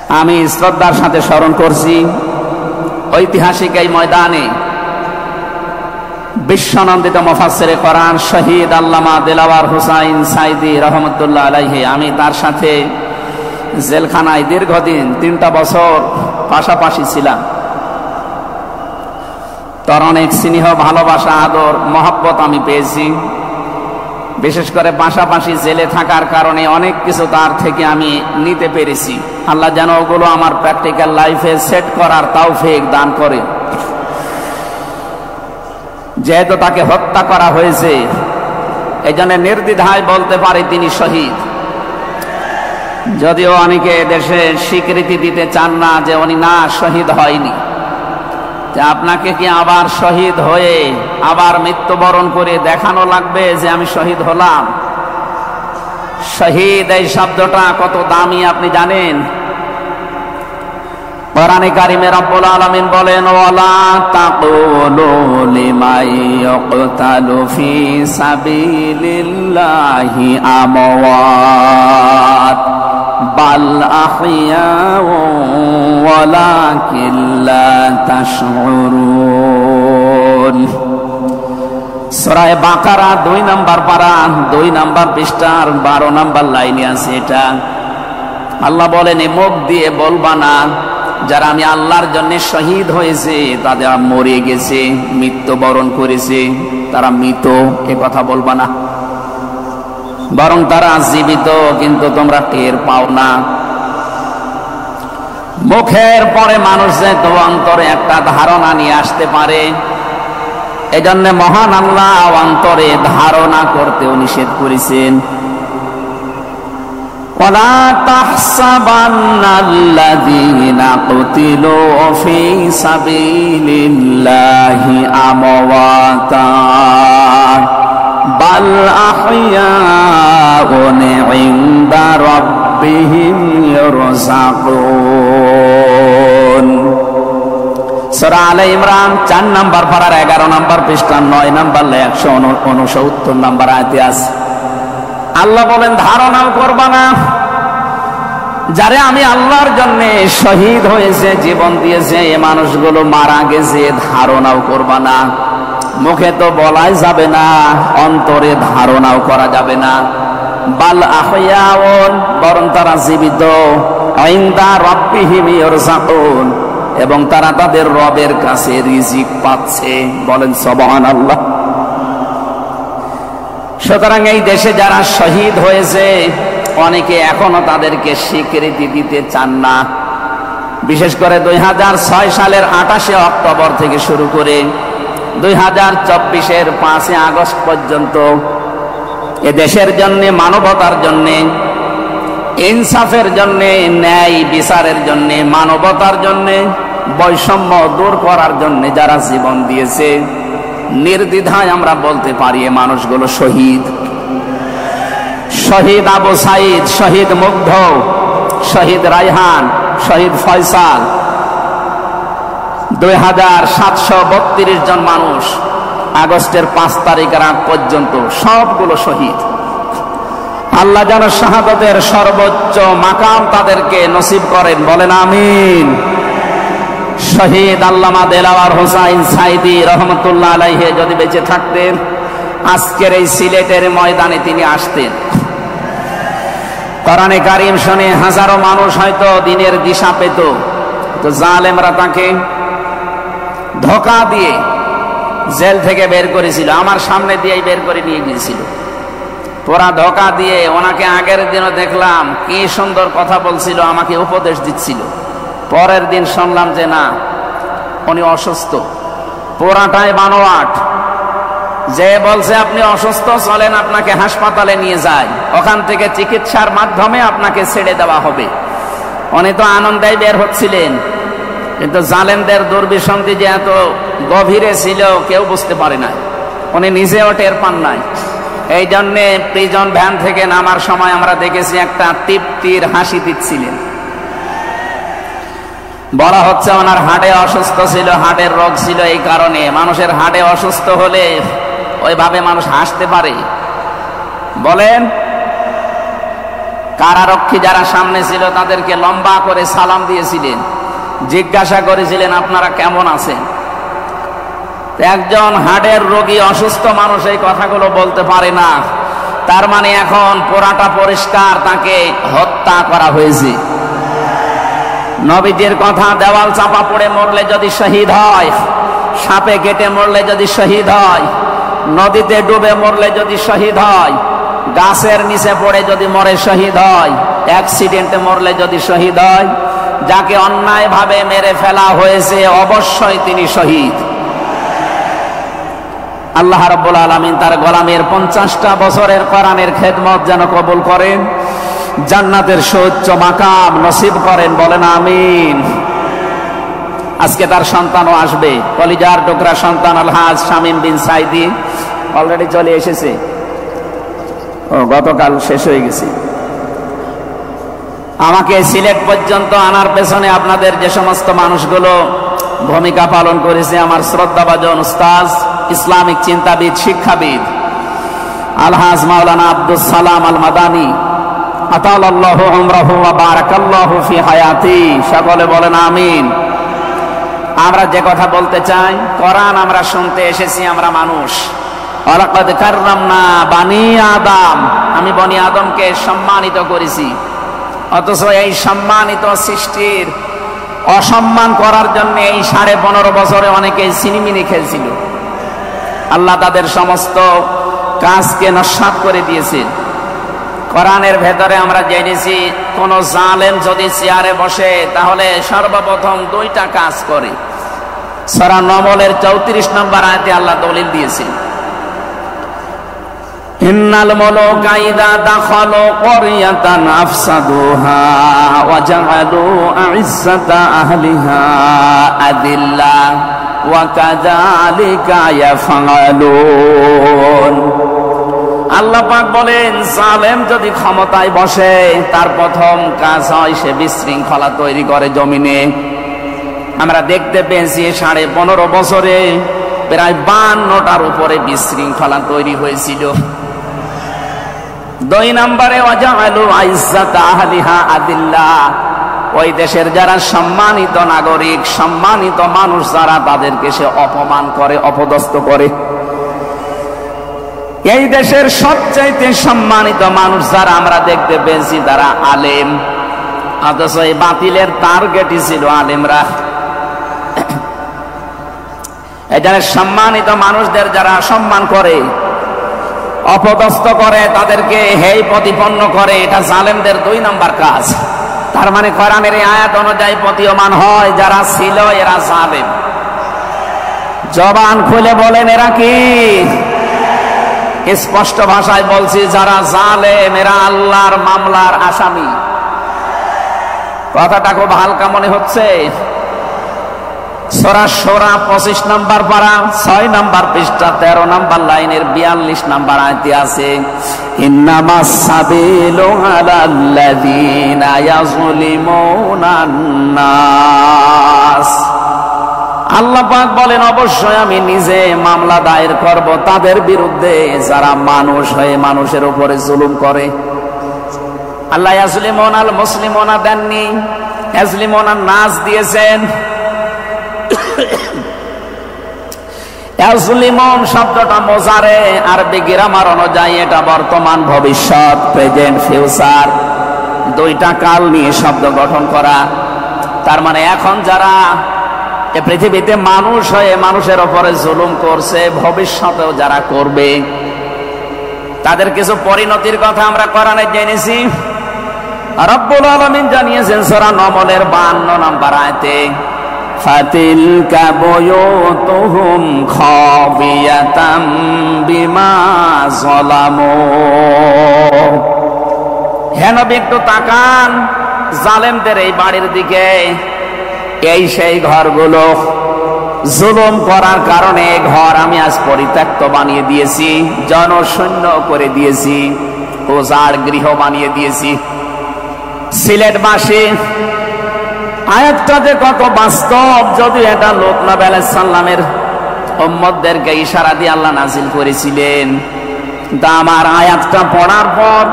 আমি শ্রদ্ধার সাথে স্মরণ করছি ঐতিহাসিক এই ময়দানে বিশ্বনন্দিত মুফাসসিরে কোরআন শহীদ আল্লামা দিলওয়ার হুসাইন সাইদি রহমতুল্লাহ আলাইহি, আমি তার সাথে জেলখানায় দীর্ঘদিন 3টা বছর পাশাপাশি ছিলাম। তার অনেক স্নেহ, ভালোবাসা, আদর, মহব্বত আমি পেয়েছি। বিশেষ করে পাশাপাশি জেলে থাকার কারণে অনেক কিছু তার থেকে আমি নিতে পেরেছি। আল্লাহ যেন ওগুলো আমার প্র্যাকটিক্যাল লাইফে সেট করার তৌফিক দান করে। যেহেতু তাকে হত্যা করা হয়েছে, এই জন্য নির্দ্বিধায় বলতে পারি তিনি শহীদ। যদিও অনেকে দেশে স্বীকৃতি দিতে চান না যে উনি না শহীদ হয়নি, যে আপনাকে কি আবার শহীদ হয়ে আবার মৃত্যুবরণ করে দেখানো লাগবে যে আমি শহীদ হলাম? শহীদ এই শব্দটা কত দামি আপনি জানেন? কোরআনে কারিমে রব্বুল আলামিন বলেন, ওয়ালা তাকুলু লিমান ইয়ুকতালু ফি সাবিলিল্লাহি আমওয়াত বাল আহইয়াউ ওয়ালাকিন লা তাশউরুন। সূরা বাকারা 2 নম্বর পারা 2 নম্বর পৃষ্ঠার 12 নম্বর লাইনে আছে এটা। আল্লাহ বলেন, মুখ দিয়ে বলবা না যারা আমি আল্লাহর জন্য শহীদ হয়েছে তাদের মরে গেছে, মৃত্যুবরণ করেছে, তারা মৃত, এ কথা বলবা না। বরং তারা জীবিত, কিন্তু তোমরা টের পাও না। মুখের পরে মানুষ যে তো অন্তরে একটা ধারণা নিয়ে আসতে পারে, এজন্য মহান আল্লাহ অন্তরে ধারণা করতেও নিষেধ করেছেন। وَلَا تَحْسَبَنَّ الَّذِينَ قُتِلُوا فِي سَبِيلِ اللَّهِ أَمْوَاتًا بَلْ أَحْيَاءٌ عِندَ رَبِّهِمْ يُرْزَقُونَ। সূরা আলে ইমরান 4 নম্বর পারার 11 নম্বর পৃষ্ঠা 9 নম্বর 169 নম্বর আয়াতে আছে। আল্লাহ বলেন, ধারণাও করবা না যারা আমি আল্লাহর জন্য শহীদ হয়েছে, জীবন দিয়েছে, এই মানুষগুলো মারা গেছে, ধারণাও করবা না। মুখে তো বলাই যাবে না, অন্তরে ধারণাও করা যাবে না। বাল আহইয়াউন, বরং তারা জীবিত, ইনদা রাব্বিহিম ইরযাকুন, এবং তারা তাদের রবের কাছে রিজিক পাচ্ছে। বলেন সুবহানাল্লাহ। সুতরাং এই দেশে যারা শহীদ হয়েছে, অনেকে এখনো তাদেরকে স্বীকৃতি দিতে চান না। বিশেষ করে 2006 সালের 28শে অক্টোবর থেকে শুরু করে 2024-এর 5 আগস্ট পর্যন্ত এ দেশের জন্য, মানবতার জন্য, ইনসাফের জন্য, ন্যায় বিচারের জন্য, মানবতার জন্য, বৈষম্য দূর করার জন্য যারা জীবন দিয়েছে, নির্দ্বিধায় আমরা বলতে পারি এ মানুষগুলো শহীদ। শহীদ আবু সাইদ, শহীদ মুগ্ধ, শহীদ রায়হান, শহীদ ফয়সাল, 2732 জন মানুষ আগস্টের 5 তারিখের আগ পর্যন্ত সবগুলো শহীদ। আল্লাহ যেন শাহাদাতের সর্বোচ্চ মাকাম তাদেরকে নসিব করেন, বলেন আমিন। শহীদ আল্লামা দিলওয়ার হুসাইন সাইদি রহমতুল্লাহ আলাইহি যদি বেঁচে থাকতেন, আজকের এই সিলেটের ময়দানে তিনি আসতেন। কোরআনে কারীম শুনে হাজারো মানুষ হয়তো দিনের দিশা পেত, তো জালেমরা তাকে ধোঁকা দিয়ে জেল থেকে বের করেছিল। আমার সামনে দিয়েই বের করে নিয়ে গিয়েছিল, পুরা ধোঁকা দিয়ে। ওনাকে আগের দিনও দেখলাম কি সুন্দর কথা বলছিল, আমাকে উপদেশ দিচ্ছিল। পরের দিন শুনলাম যে না, উনি অসুস্থ, পুরাটাই বানোয়াট। যে বলছে আপনি অসুস্থ, চলেন আপনাকে হাসপাতালে নিয়ে যায়, ওখান থেকে চিকিৎসার মাধ্যমে আপনাকে ছেড়ে দেওয়া হবে। উনি তো আনন্দেই বের হচ্ছিলেন, কিন্তু জালেমদের দুর্বিসন্ধি যে এত গভীরে ছিল কেউ বুঝতে পারে না, উনি নিজেও টের পান নাই। এই জন্যে প্রিজন ভ্যান থেকে নামার সময় আমরা দেখেছি একটা তৃপ্তির হাসি দিচ্ছিলেন। বলা হচ্ছে ওনার হাড়ে অসুস্থ ছিল, হাড়ের রোগ ছিল। এই কারণে মানুষের হাড়ে অসুস্থ হলে ওইভাবে মানুষ হাসতে পারে? বলেন। কারারক্ষী যারা সামনে ছিল তাদেরকে লম্বা করে সালাম দিয়েছিলেন, জিজ্ঞাসা করেছিলেন আপনারা কেমন আছেন। একজন হার্টের রোগী অসুস্থ মানুষ এই কথাগুলো বলতে পারে না, তার মানে এখন পোড়াটা পরিষ্কার, তাকে হত্যা করা হয়েছে। নবীজির কথা, দেওয়াল চাপা পড়ে মরলে যদি শহীদ হয়, সাপে কেটে মরলে যদি শহীদ হয়, নদীতে ডুবে মরলে যদি শহীদ হয়, গাছের নিচে পড়ে যদি মরে শহীদ হয়, অ্যাক্সিডেন্টে মরলে যদি শহীদ হয়, যাকে অন্যায়ভাবে মেরে ফেলা হয়েছে অবশ্যই তিনি শহীদ। আল্লাহ রাব্বুল আলামিন তার গোলামের 50টা বছরের কোরআনের খেদমত যেন কবুল করেন, জান্নাতের সুউচ্চ মাকাম নসিব করেন, বলেন আমিন। আজকে তার সন্তানও আসবে, কলিজার টুকরা সন্তান আলহাজ শামীম বিন সাইদি অলরেডি চলে এসেছে, গতকাল শেষ হয়ে গেছে। আমাকে সিলেট পর্যন্ত আনার পেছনে আপনাদের যে সমস্ত মানুষগুলো ভূমিকা পালন করেছে, আমার শ্রদ্ধাভাজন উস্তাজ, ইসলামিক চিন্তাবিদ, শিক্ষাবিদ আলহাজ মাওলানা আব্দুস সালাম আল মাদানী, আতালাল্লাহু উমরাহু ওয়া বারাকাল্লাহু ফি হায়াতি, সকলে বলেন আমিন। আমরা যে কথা বলতে চাই, কোরআন আমরা শুনতে এসেছি, আমরা মানুষ। ওয়ালাকাদ কাররামনা বানি আদম, আমি বনি আদমকে সম্মানিত করেছি, অথচ এই সম্মানিত সৃষ্টির অসম্মান করার জন্য এই 15.5 বছরে অনেকেই সিনিমিনি খেলছিল। আল্লাহ তাদের সমস্ত কাজকে নস্যাৎ করে দিয়েছেন। কোরআনের ভেতরে আমরা জেনেছি, কোন জালেম যদি চেয়ারে বসে তাহলে সর্বপ্রথম 2টা কাজ করে। সূরা নমলের 34 নম্বর আয়াতে আল্লাহ দলিল দিয়েছেন, ইন্নাল মুলুকা ইযা দাখালু ক্বরিয়াতান আফসাদুহা ওয়া জাআলু আ'ইজ্জাতা আহলিহা আদিল্লা ওয়া কাযালিকা ইয়াফআলুন। আল্লাহ পাক বলেন, জালেম যদি ক্ষমতায় বসে তার প্রথম কাজ হয় সে বিশৃঙ্খলা তৈরি করে জমিনে। আমরা দেখতে পেয়েছি 15.5 বছরে প্রায় 52টার উপরে বিশৃঙ্খলা তৈরি হয়েছিল। 2 নম্বরে ওয়াজাআলু আইজ্জাতা আহলিহা আদিল্লা, ওই দেশের যারা সম্মানিত নাগরিক, সম্মানিত মানুষ যারা, তাদেরকে সে অপমান করে, অপদস্থ করে। এই দেশের সবচাইতে সম্মানিত মানুষ যারা আমরা দেখতে পেয়েছি তারা আলেম, অথচ এই বাতিলের টার্গেটই ছিল আলেমরা। এই যারা সম্মানিত মানুষদের যারা সম্মান করে, অপদস্থ করে, তাদেরকে হেয় প্রতিপন্ন করে, এটা জালেমদের 2 নম্বর কাজ। তার মানে কোরআনের এই আয়াত অনুযায়ী প্রতীয়মান হয় যারা ছিল এরা জালেম। জবান খুলে বলেন এরা কি? স্পষ্ট ভাষায় বলছি, যারা জালেম এরা আল্লাহর মামলার আসামি। কথাটা খুব হালকা মনে হচ্ছে। সূরা শূরা 25 নম্বর পারা 6 নম্বর পৃষ্ঠা 13 নম্বর লাইনের 42 নম্বর আয়াতে আছে, ইন্নামাস সাবিলু আলাল্লাযীনা ইয়াযলিমুনান নাস। আল্লাহ পাক বলেন, অবশ্যই আমি নিজে মামলা দায়ের করব তাদের বিরুদ্ধে যারা মানুষ হয়ে মানুষের উপরে জুলুম করে। আল্লাহ ইয়াজলিমুনাল মুসলিমুনা দেননি, ইয়াজলিমুনান নাস দিয়েছেন। ইয়াজলিমুন শব্দটা মোজারে, আরবি গ্রামার অনুযায়ী এটা বর্তমান, ভবিষ্যৎ, প্রেজেন্ট, ফিউচার, 2টা কাল নিয়ে শব্দ গঠন করা। তার মানে এখন যারা এ পৃথিবীতে মানুষ হয়ে মানুষের উপরে জুলুম করছে, ভবিষ্যতেও যারা করবে, তাদের কিছু পরিণতির কথা আমরা কোরআনে জেনেছি। রব্বুল আলামিন জানিয়েছেন সূরা নমলের 52 নম্বর আয়াতে, ফাতিলকা বুয়ুতুহুম খাবিয়াতাম বিমা যালামু। হে নবী, একটু তাকান জালেমদের এই বাড়ির দিকে। এই সেই ঘরগুলো, জুলুম করার কারণে ঘর আমি আজ পরিত্যক্ত বানিয়ে দিয়েছি, জনশূন্য করে দিয়েছি, উজাড় গৃহ বানিয়ে দিয়েছি। সিলেটবাসী, আয়াতটা যে কত বাস্তব, যদি এটা লূত নবী আলাইহিস সালামের উম্মতদেরকে ইশারা দিয়ে আল্লাহ নাযিল করেছিলেন। তা আমার আয়াতটা পড়ার পর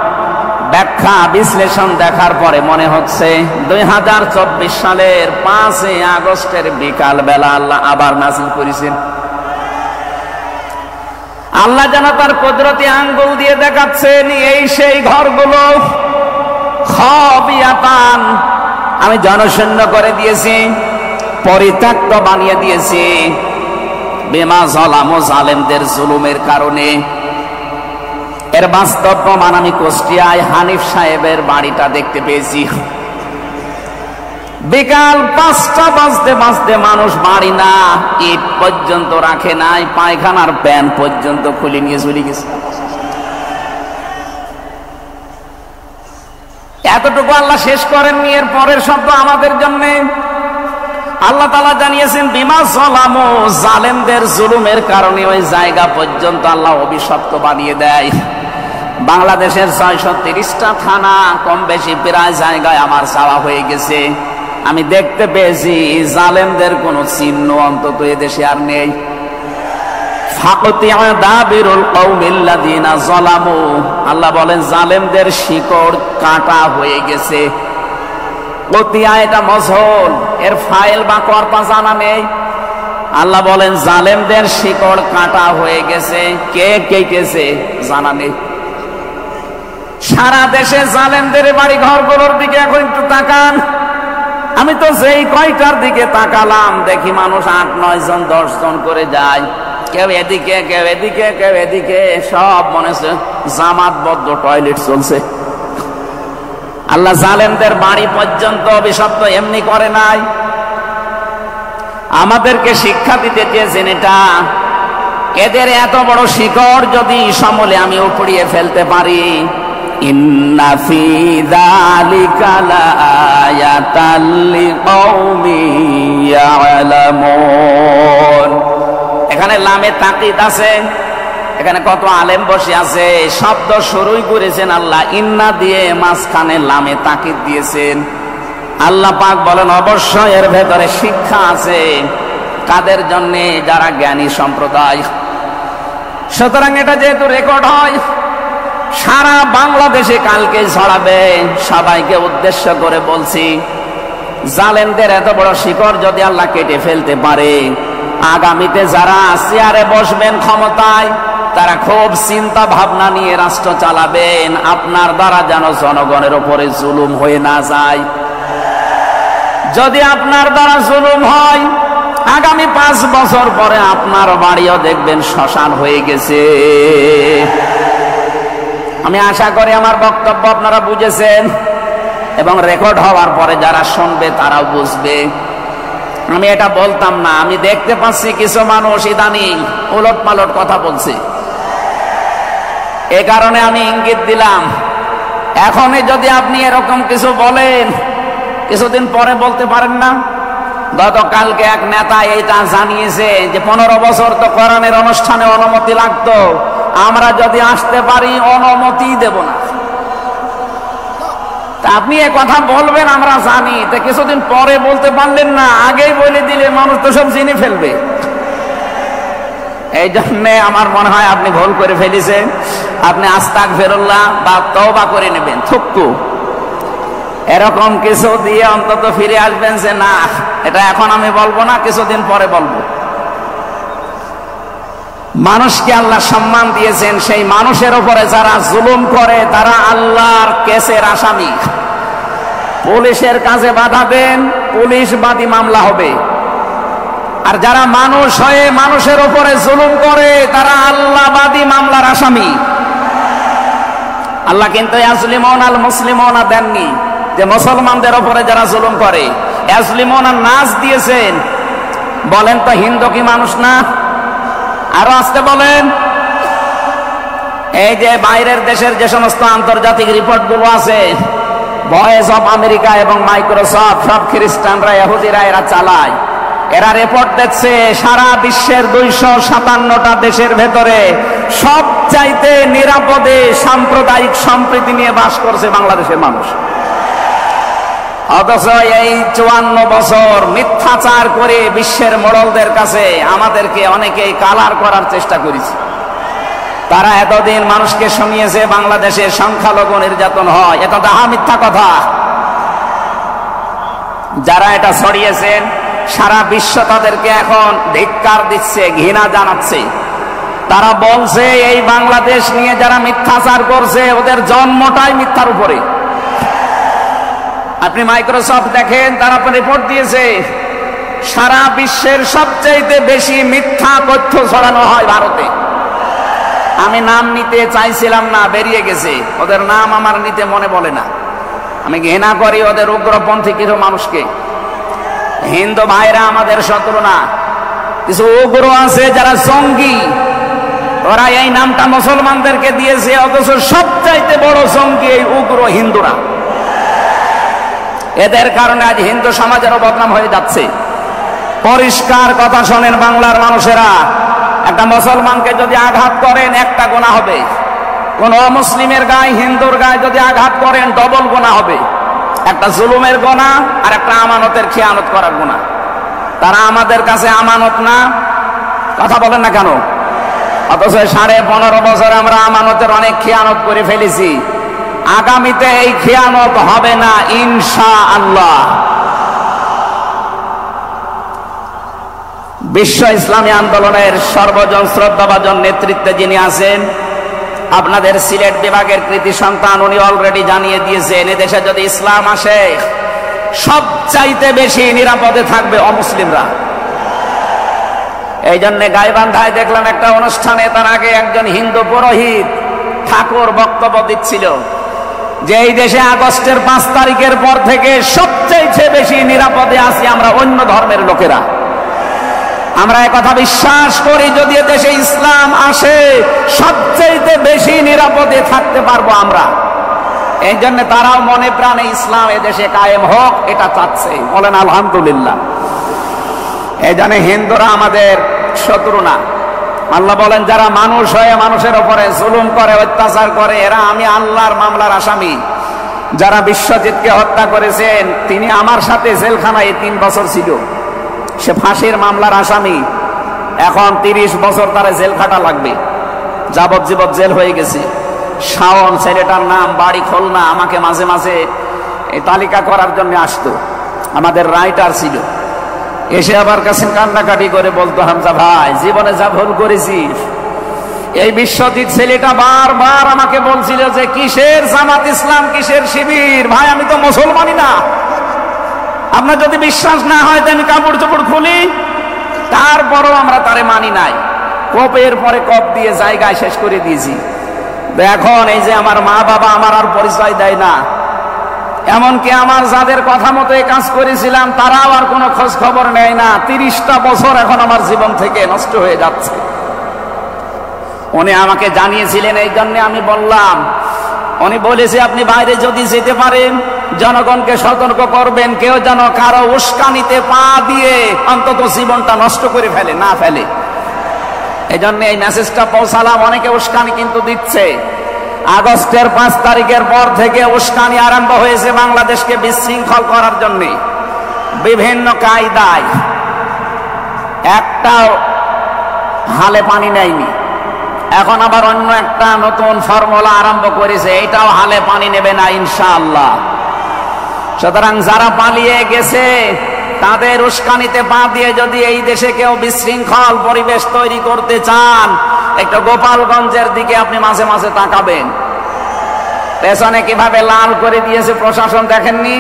ব্যাখ্যা বিশ্লেষণ দেখার পরে মনে হচ্ছে 2024 সালের 5 আগস্টের বিকাল বেলা আল্লাহ আবার নাযিল করেছেন। আল্লাহ যেন তার কুদরতি আঙ্গুল দিয়ে দেখাচ্ছেন এই সেই ঘরগুলো খাবিয়াতান আমি জনশূন্য করে দিয়েছি, পরিত্যক্ত বানিয়ে দিয়েছি, বিমা যালামু জালেমদের জুলুমের কারণে। এর বাস্তব প্রমাণ আমি কুষ্টিয়ায় হানিফ সাহেবের বাড়িটা দেখতে পেয়েছি। বিকাল 5টা বাজতে বাজতে মানুষ বাড়ি না ইট পর্যন্ত রাখে নাই, পায়খানার প্যান পর্যন্ত খুলে নিয়ে চলে গেছে। এতটুকু আল্লাহ শেষ করেননি, এর পরের শব্দ আমাদের জন্য। আল্লাহ তাআলা জানিয়েছেন বিমা যালামু জালেমদের জুলুমের কারণে ওই জায়গা পর্যন্ত আল্লাহ অভিশপ্ত বানিয়ে দেয়। বাংলাদেশের 630টা থানা কম বেশি প্রায় জায়গায় আমার চাওয়া হয়ে গেছে। আমি দেখতে পেয়েছি জালেমদের কোন চিহ্ন অন্তত এদেশে আর নেই। ফাকতিয়া দাবিরুল কওমিল্লাযিনা যালামু আল্লাহ বলেন জালেমদের শিকড় কাটা হয়ে গেছে। কতিয়া এটা মজহুল, এর ফাইল বা কর্তা জানা নেই। আল্লাহ বলেন জালেমদের শিকড় কাটা হয়ে গেছে, কে কেটেছে জানা নেই। সারা দেশে জালেমদের বাড়ি ঘরগুলোর দিকে এখন একটু তাকান। আমি তো যেই কয়টার দিকে তাকালাম দেখি মানুষ 8-9 জন 10 জন করে যায়, কেউ এদিকে কেউ এদিকে কেউ এদিকে, সব মনে হচ্ছে জামাতবদ্ধ টয়লেট চলছে। আল্লাহ জালেমদের বাড়ি পর্যন্ত অভিশপ্ত এমনি করে নাই, আমাদেরকে শিক্ষা দিতে চেয়েছেন এটা। এদের এত বড় শিকড় যদি সমলে আমি উপড়িয়ে ফেলতে পারি, ইন্না ফি যালিকা লাআয়াতাল লিকাউমিন ইয়ালামুন। এখানে লামে তাকিদ আছে, এখানে কত আলেম বসে আছে, শব্দ শুরুই করেছেন আল্লাহ ইন্না দিয়ে, মাঝখানে লামে তাকিদ দিয়েছেন। আল্লাহ পাক বলেন অবশ্যই এর ভেতরে শিক্ষা আছে। কাদের জন্য? যারা জ্ঞানী সম্প্রদায়। সুতরাং এটা যেহেতু রেকর্ড হয়, সারা বাংলাদেশে কালকে ছড়াবে। সবাইকে উদ্দেশ্য করে বলছি, জালেমদের এত বড় শিকড় যদি আল্লাহ কেটে ফেলতে পারে, আগামীতে যারা চেয়ারে বসবেন ক্ষমতায়, তারা খুব চিন্তা ভাবনা নিয়ে রাষ্ট্র চালাবেন, আপনার দ্বারা যেন জনগণের উপরে জুলুম হয়ে না যায়। যদি আপনার দ্বারা জুলুম হয়, আগামী 5 বছর পরে আপনার বাড়িও দেখবেন শ্মশান হয়ে গেছে। আমি আশা করি আমার বক্তব্য আপনারা বুঝেছেন, এবং রেকর্ড হওয়ার পরে যারা শুনবে তারাও বুঝবে। আমি এটা বলতাম না, আমি দেখতে পাচ্ছি কিছু মানুষ ইদানিং উলট পালট কথা বলছে। এ কারণে আমি ইঙ্গিত দিলাম, এখনই যদি আপনি এরকম কিছু বলেন, কিছুদিন পরে বলতে পারেন না। গতকালকে এক নেতা এইটা জানিয়েছে যে 15 বছর তো কোরআনের অনুষ্ঠানে অনুমতি লাগতো, আমরা যদি আসতে পারি অনুমতি দেব না। তা আপনি এ কথা বলবেন আমরা জানি, তা কিছুদিন পরে বলতে পারলেন না, আগেই বলে দিলে মানুষ তো সব জেনে ফেলবে। এই জন্য আমার মনে হয় আপনি ভুল করে ফেলেছেন। আপনি আস্তাগফিরুল্লাহ বা তওবা করে নেবেন, থুক্কু এরকম কিছু দিয়ে অন্তত ফিরে আসবেন যে না, এটা এখন আমি বলবো না, কিছুদিন পরে বলবো। মানুষকে আল্লাহ সম্মান দিয়েছেন, সেই মানুষের উপরে যারা জুলুম করে তারা আল্লাহর কেসের আসামি। পুলিশের কাজে বাধা দেন, পুলিশ বাদী মামলা হবে। আর যারা মানুষ হয়ে মানুষের উপরে জুলুম করে তারা আল্লাহ বাদী মামলার আসামি। আল্লাহ কিন্তু ইয়াজলিমুনা আল মুসলিমুনা দেননি যে মুসলমানদের উপরে যারা জুলুম করে, ইয়াজলিমুনা নাস দিয়েছেন। বলেন তো হিন্দু কি মানুষ না? আরো আসতে বলেন। এই যে বাইরের দেশের যে সমস্ত আন্তর্জাতিক রিপোর্টগুলো আছে, ভয়েস অফ আমেরিকা এবং মাইক্রোসফট, সব খ্রিস্টানরা ইহুদিরা এরা চালায়। এরা রিপোর্ট দেখছে সারা বিশ্বের 257টা দেশের ভেতরে সবচাইতে নিরাপদে সাম্প্রদায়িক সম্প্রীতি নিয়ে বাস করছে বাংলাদেশের মানুষ। অথচ এই 54 বছর মিথ্যাচার করে বিশ্বের মোড়লদের কাছে আমাদেরকে অনেকেই কালার করার চেষ্টা করেছে। তারা এতদিন মানুষকে শুনিয়েছে বাংলাদেশের সংখ্যালঘু নির্যাতন হয়, এটা ডাহা মিথ্যা কথা। যারা এটা ছড়িয়েছেন সারা বিশ্ব তাদেরকে এখন ধিক্কার দিচ্ছে, ঘৃণা জানাচ্ছে। তারা বলছে এই বাংলাদেশ নিয়ে যারা মিথ্যাচার করছে ওদের জন্মটাই মিথ্যার উপরে। আপনি মাইক্রোসফট দেখেন, তারা রিপোর্ট দিয়েছে সারা বিশ্বের সবচেয়ে বেশি মিথ্যা তথ্য ছড়ানো হয় ভারতে। আমি নাম নিতে চাইছিলাম না, বেরিয়ে গেছে, ওদের নাম আমার নিতে মনে বলে না। আমি ঘৃণা করি ওদের উগ্রপন্থী কিছু মানুষকে। হিন্দু ভাইরা আমাদের শত্রু না, কিছু উগ্র আছে যারা জঙ্গি, ওরা এই নামটা মুসলমানদেরকে দিয়েছে, অথচ সবচাইতে বড় জঙ্গি এই উগ্র হিন্দুরা। এদের কারণে আজ হিন্দু সমাজেরও বদনাম হয়ে যাচ্ছে। পরিষ্কার কথা শোনেন বাংলার মানুষেরা, একটা মুসলমানকে যদি আঘাত করেন একটা গুনাহ হবে, কোন অমুসলিমের গায়ে হিন্দুর গায়ে যদি আঘাত করেন ডবল গুনাহ হবে। একটা জুলুমের গুনাহ আর একটা আমানতের খেয়ানত করার গুনাহ। তারা আমাদের কাছে আমানত না, কথা বলেন না কেন? অথচ 15.5 বছর আমরা আমানতের অনেক খেয়ানত করে ফেলেছি। আগামীতে এই খেয়ানত হবে না ইনশাআল্লাহ। বিশ্ব ইসলামী আন্দোলনের সর্বজন শ্রদ্ধাভাজন নেতৃত্বে যিনি আছেন, আপনাদের সিলেট বিভাগের কৃতি সন্তান, উনি অলরেডি জানিয়ে দিয়েছেন এদেশে যদি ইসলাম আসে সবচাইতে বেশি নিরাপদে থাকবে অমুসলিমরা। এই জন্য গাইবান্ধায় দেখলাম একটা অনুষ্ঠানে, তার আগে একজন হিন্দু পুরোহিত ঠাকুর বক্তব্য দিচ্ছিল যে এই দেশে আগস্টের 5 তারিখের পর থেকে সবচেয়ে বেশি নিরাপদে আছি আমরা অন্য ধর্মের লোকেরা। আমরা একথা বিশ্বাস করি, যদি দেশে ইসলাম আসে সবচেয়ে বেশি নিরাপদে থাকতে পারবো আমরা। এই জন্য তারাও মনে প্রাণে ইসলাম এদেশে কায়েম হোক এটা চাচ্ছে, বলেন আলহামদুলিল্লাহ। এই জন্য হিন্দুরা আমাদের শত্রু না। আল্লাহ বলেন যারা মানুষ হয়ে মানুষের উপরে জুলুম করে, অত্যাচার করে, এরা আমি আল্লাহর মামলার আসামি। যারা বিশ্বজিৎকে হত্যা করেছেন তিনি আমার সাথে জেলখানায় 3 বছর ছিল, সে ফাঁসির মামলার আসামি। এখন 30 বছর তারা জেল খাটা লাগবে, যাবজ্জীবন জেল হয়ে গেছে। শাওন ছেলেটার নাম, বাড়ি খুলনা, আমাকে মাঝে মাঝে এই তালিকা করার জন্য আসতো, আমাদের রাইটার ছিল। এসে আবার কাছে কান্নাকাটি করে বলতো, হামজা ভাই জীবনে যা ভুল করেছিস। এই বিশ্বজিৎ ছেলেটা বারবার আমাকে বলছিল যে কিসের জামাত ইসলাম, কিসের শিবির, ভাই আমি তো মুসলমানই না। আপনার যদি বিশ্বাস না হয় তো আমি কাপড় চোপড় খুলি, তারপরও আমরা তারে মানি নাই। কপের পরে কপ দিয়ে জায়গায় শেষ করে দিয়েছি। এখন এই যে আমার মা বাবা আমার আর পরিচয় দেয় না, এমনকি আমার যাদের কথা মতো কাজ করেছিলাম তারাও আর কোনো খোঁজ খবর নেয় না। 30টা বছর এখন আমার জীবন থেকে নষ্ট হয়ে যাচ্ছে। উনি আমাকে জানিয়েছিলেন, এই জন্য আমি বললাম। উনি বলেছে আপনি বাইরে যদি যেতে পারেন জনগণকে সতর্ক করবেন, কেউ যেন কারো উস্কানিতে পা দিয়ে অন্তত জীবনটা নষ্ট করে না ফেলে। এই জন্য এই মেসেজটা পৌঁছালাম। অনেকে উস্কানি কিন্তু দিচ্ছে। আগস্টের 5 তারিখের পর থেকে উস্কানি আরম্ভ হয়েছে বাংলাদেশকে বিশৃঙ্খল করার জন্য বিভিন্ন কায়দায়। একটাও হালে পানি নেয়নি, এখন আবার অন্য একটা নতুন ফর্মুলা আরম্ভ করেছে, এটাও হালে পানি নেবে না ইনশাআল্লাহ। সুতরাং যারা পালিয়ে গেছে তাদের উস্কানিতে পা দিয়ে যদি এই দেশে কেউ বিশৃঙ্খল পরিবেশ তৈরি করতে চান, একটা গোপালগঞ্জের দিকে আপনি মাঝে মাঝে তাকাবেন। পেছনে কিভাবে লাল করে দিয়েছে প্রশাসন দেখেননি?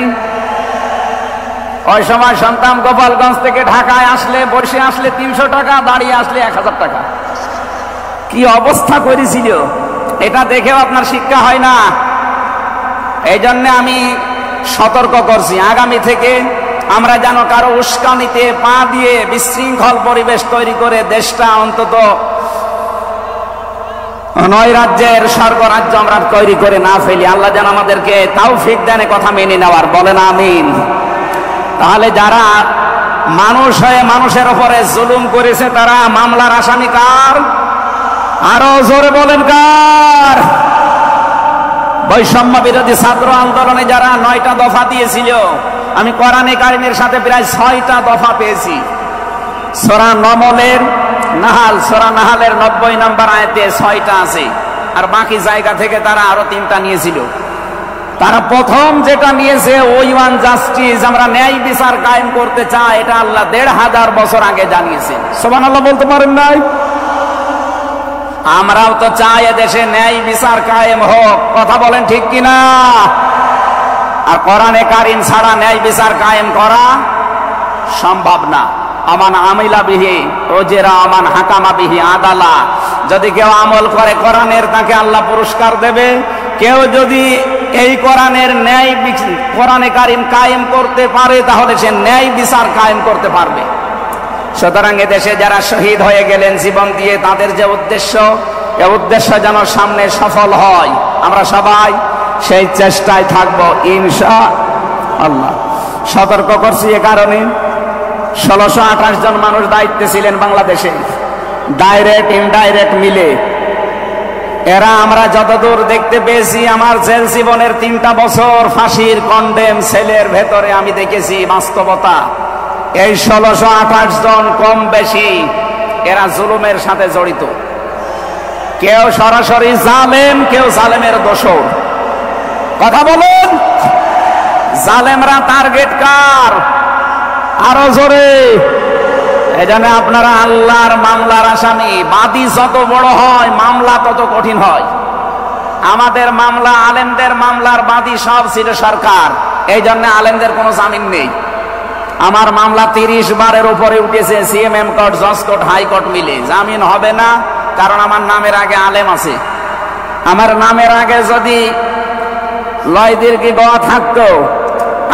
ওই সময় সন্তান গোপালগঞ্জ থেকে ঢাকায় আসলে, বসে আসলে 300 টাকা, দাঁড়িয়ে আসলে 1000 টাকা। কি অবস্থা করেছিল, এটা দেখেও আপনার শিক্ষা হয় না। এই জন্য আমি সতর্ক করছি, আগামী থেকে আমরা যেন কারো উস্কানিতে পা দিয়ে বিশৃঙ্খল পরিবেশ তৈরি করে দেশটা অন্তত 9 রাজ্যের স্বর্গরাজ্য আমরা তৈরি করে না ফেলি। আল্লাহ যেন আমাদেরকে তৌফিক দেন কথা মেনে নেওয়ার, বলেন আমিন। তাহলে যারা মানুষ হয়ে মানুষের উপরে জুলুম করেছে তারা মামলার আসামি কার? আরো জোরে বলেন কার? বৈষম্য বিরোধী ছাত্র আন্দোলনে যারা 9টা দফা দিয়েছিল, আমি কোরআনে কারিমের সাথে প্রায় 6টা দফা পেয়েছি। সূরা নমলের নাহাল, সূরা নাহালের 90 নম্বর আয়াতে 6টা আছে, আর বাকি জায়গা থেকে তারা আরো 3টা নিয়েছিল। তারা প্রথম যেটা নিয়েছে ওয়ান জাস্টিস, আমরা ন্যায় বিচার কায়েম করতে চাই, এটা আল্লাহ 1500 বছর আগে জানিয়েছেন। সুবহানাল্লাহ বলতে পারেন নাই? আমরাও তো চাই এদেশে ন্যায় বিচার কায়েম হোক, কথা বলেন ঠিক কিনা? আর কোরআনে কারীম ছাড়া ন্যায় বিচার কায়েম করা সম্ভব না। আমান আমিলা বিহি ওজেরা আমান হাকামা বিহি আদালা, যদি কেউ আমল করে কোরআনের তাকে আল্লাহ পুরস্কার দেবে, কেউ যদি এই কোরআনের ন্যায় কোরআনে কারীম কায়েম করতে পারে তাহলে সে ন্যায় বিচার কায়েম করতে পারবে। সুতরাং এদেশে যারা শহীদ হয়ে গেলেন জীবন দিয়ে, তাদের যে উদ্দেশ্য, এই উদ্দেশ্য যেন সামনে সফল হয়, আমরা সবাই সেই চেষ্টায় থাকব ইনশাআল্লাহ। সতর্ক করছি এ কারণে, 1628 জন মানুষ দায়িত্বে ছিলেন বাংলাদেশে, ডাইরেক্ট ইনডাইরেক্ট মিলে। এরা আমরা যতদূর দেখতে পেয়েছি, আমার জেল জীবনের 3টা বছর ফাঁসির কন্ডেম সেলের ভেতরে আমি দেখেছি বাস্তবতা। এই 1628 জন কম বেশি এরা জুলুমের সাথে জড়িত। কেউ সরাসরি জালেম, কেউ জালেমের দোসর। কথা বলুন, জালেমরা টার্গেট কার? আরো জোরে। এজন্য আপনারা আল্লাহর মামলার আসামি। বাদী যত বড় হয় মামলা তত কঠিন হয়। আমাদের মামলা, আলেমদের মামলার বাদী সব ছিল সরকার, এই জন্য আলেমদের কোনো জামিন নেই। আমার মামলা 30 বারের উপরে উঠেছে, সিএমএম কোর্ট, জজ কোর্ট, হাইকোর্ট মিলে। জামিন হবে না, কারণ আমার নামের আগে আলেম আছে। আমার নামের আগে যদি লয় দীর্ঘি গ থাকতো,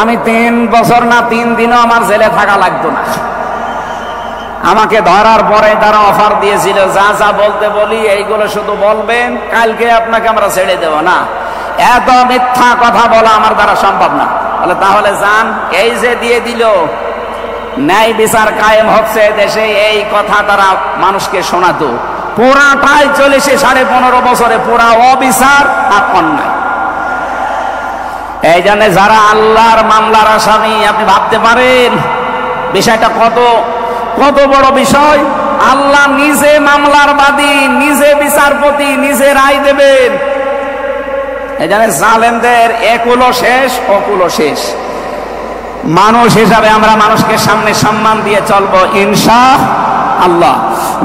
আমি 3 বছর না 3 দিনও আমার জেলে থাকা লাগতো না। আমাকে ধরার পরে তারা অফার দিয়েছিল, যা যা বলতে বলি এইগুলো শুধু বলবেন, কালকে আপনাকে আমরা ছেড়ে দেব না। এত মিথ্যা কথা বলা আমার দ্বারা সম্ভব না। বলে তাহলে যান, এই যে দিয়ে দিল, ন্যায় বিচার কায়েম হচ্ছে দেশে, এই কথা তারা মানুষকে শোনাতো। পুরাটাই চলেছে 15.5 বছরে, পুরা অবিচার আর অন্যায়। এই জন্য যারা আল্লাহর মামলার আসামি, আপনি ভাবতে পারেন বিষয়টা কত কত বড় বিষয়। আল্লাহ নিজে মামলার বাদী, নিজে বিচারপতি, নিজে রায় দেবেন। এই জন্য জালেমদের একুলো শেষ, অকুলো শেষ। মানুষ হিসাবে আমরা মানুষকে সামনে সম্মান দিয়ে চলবো ইনশাআল্লাহ।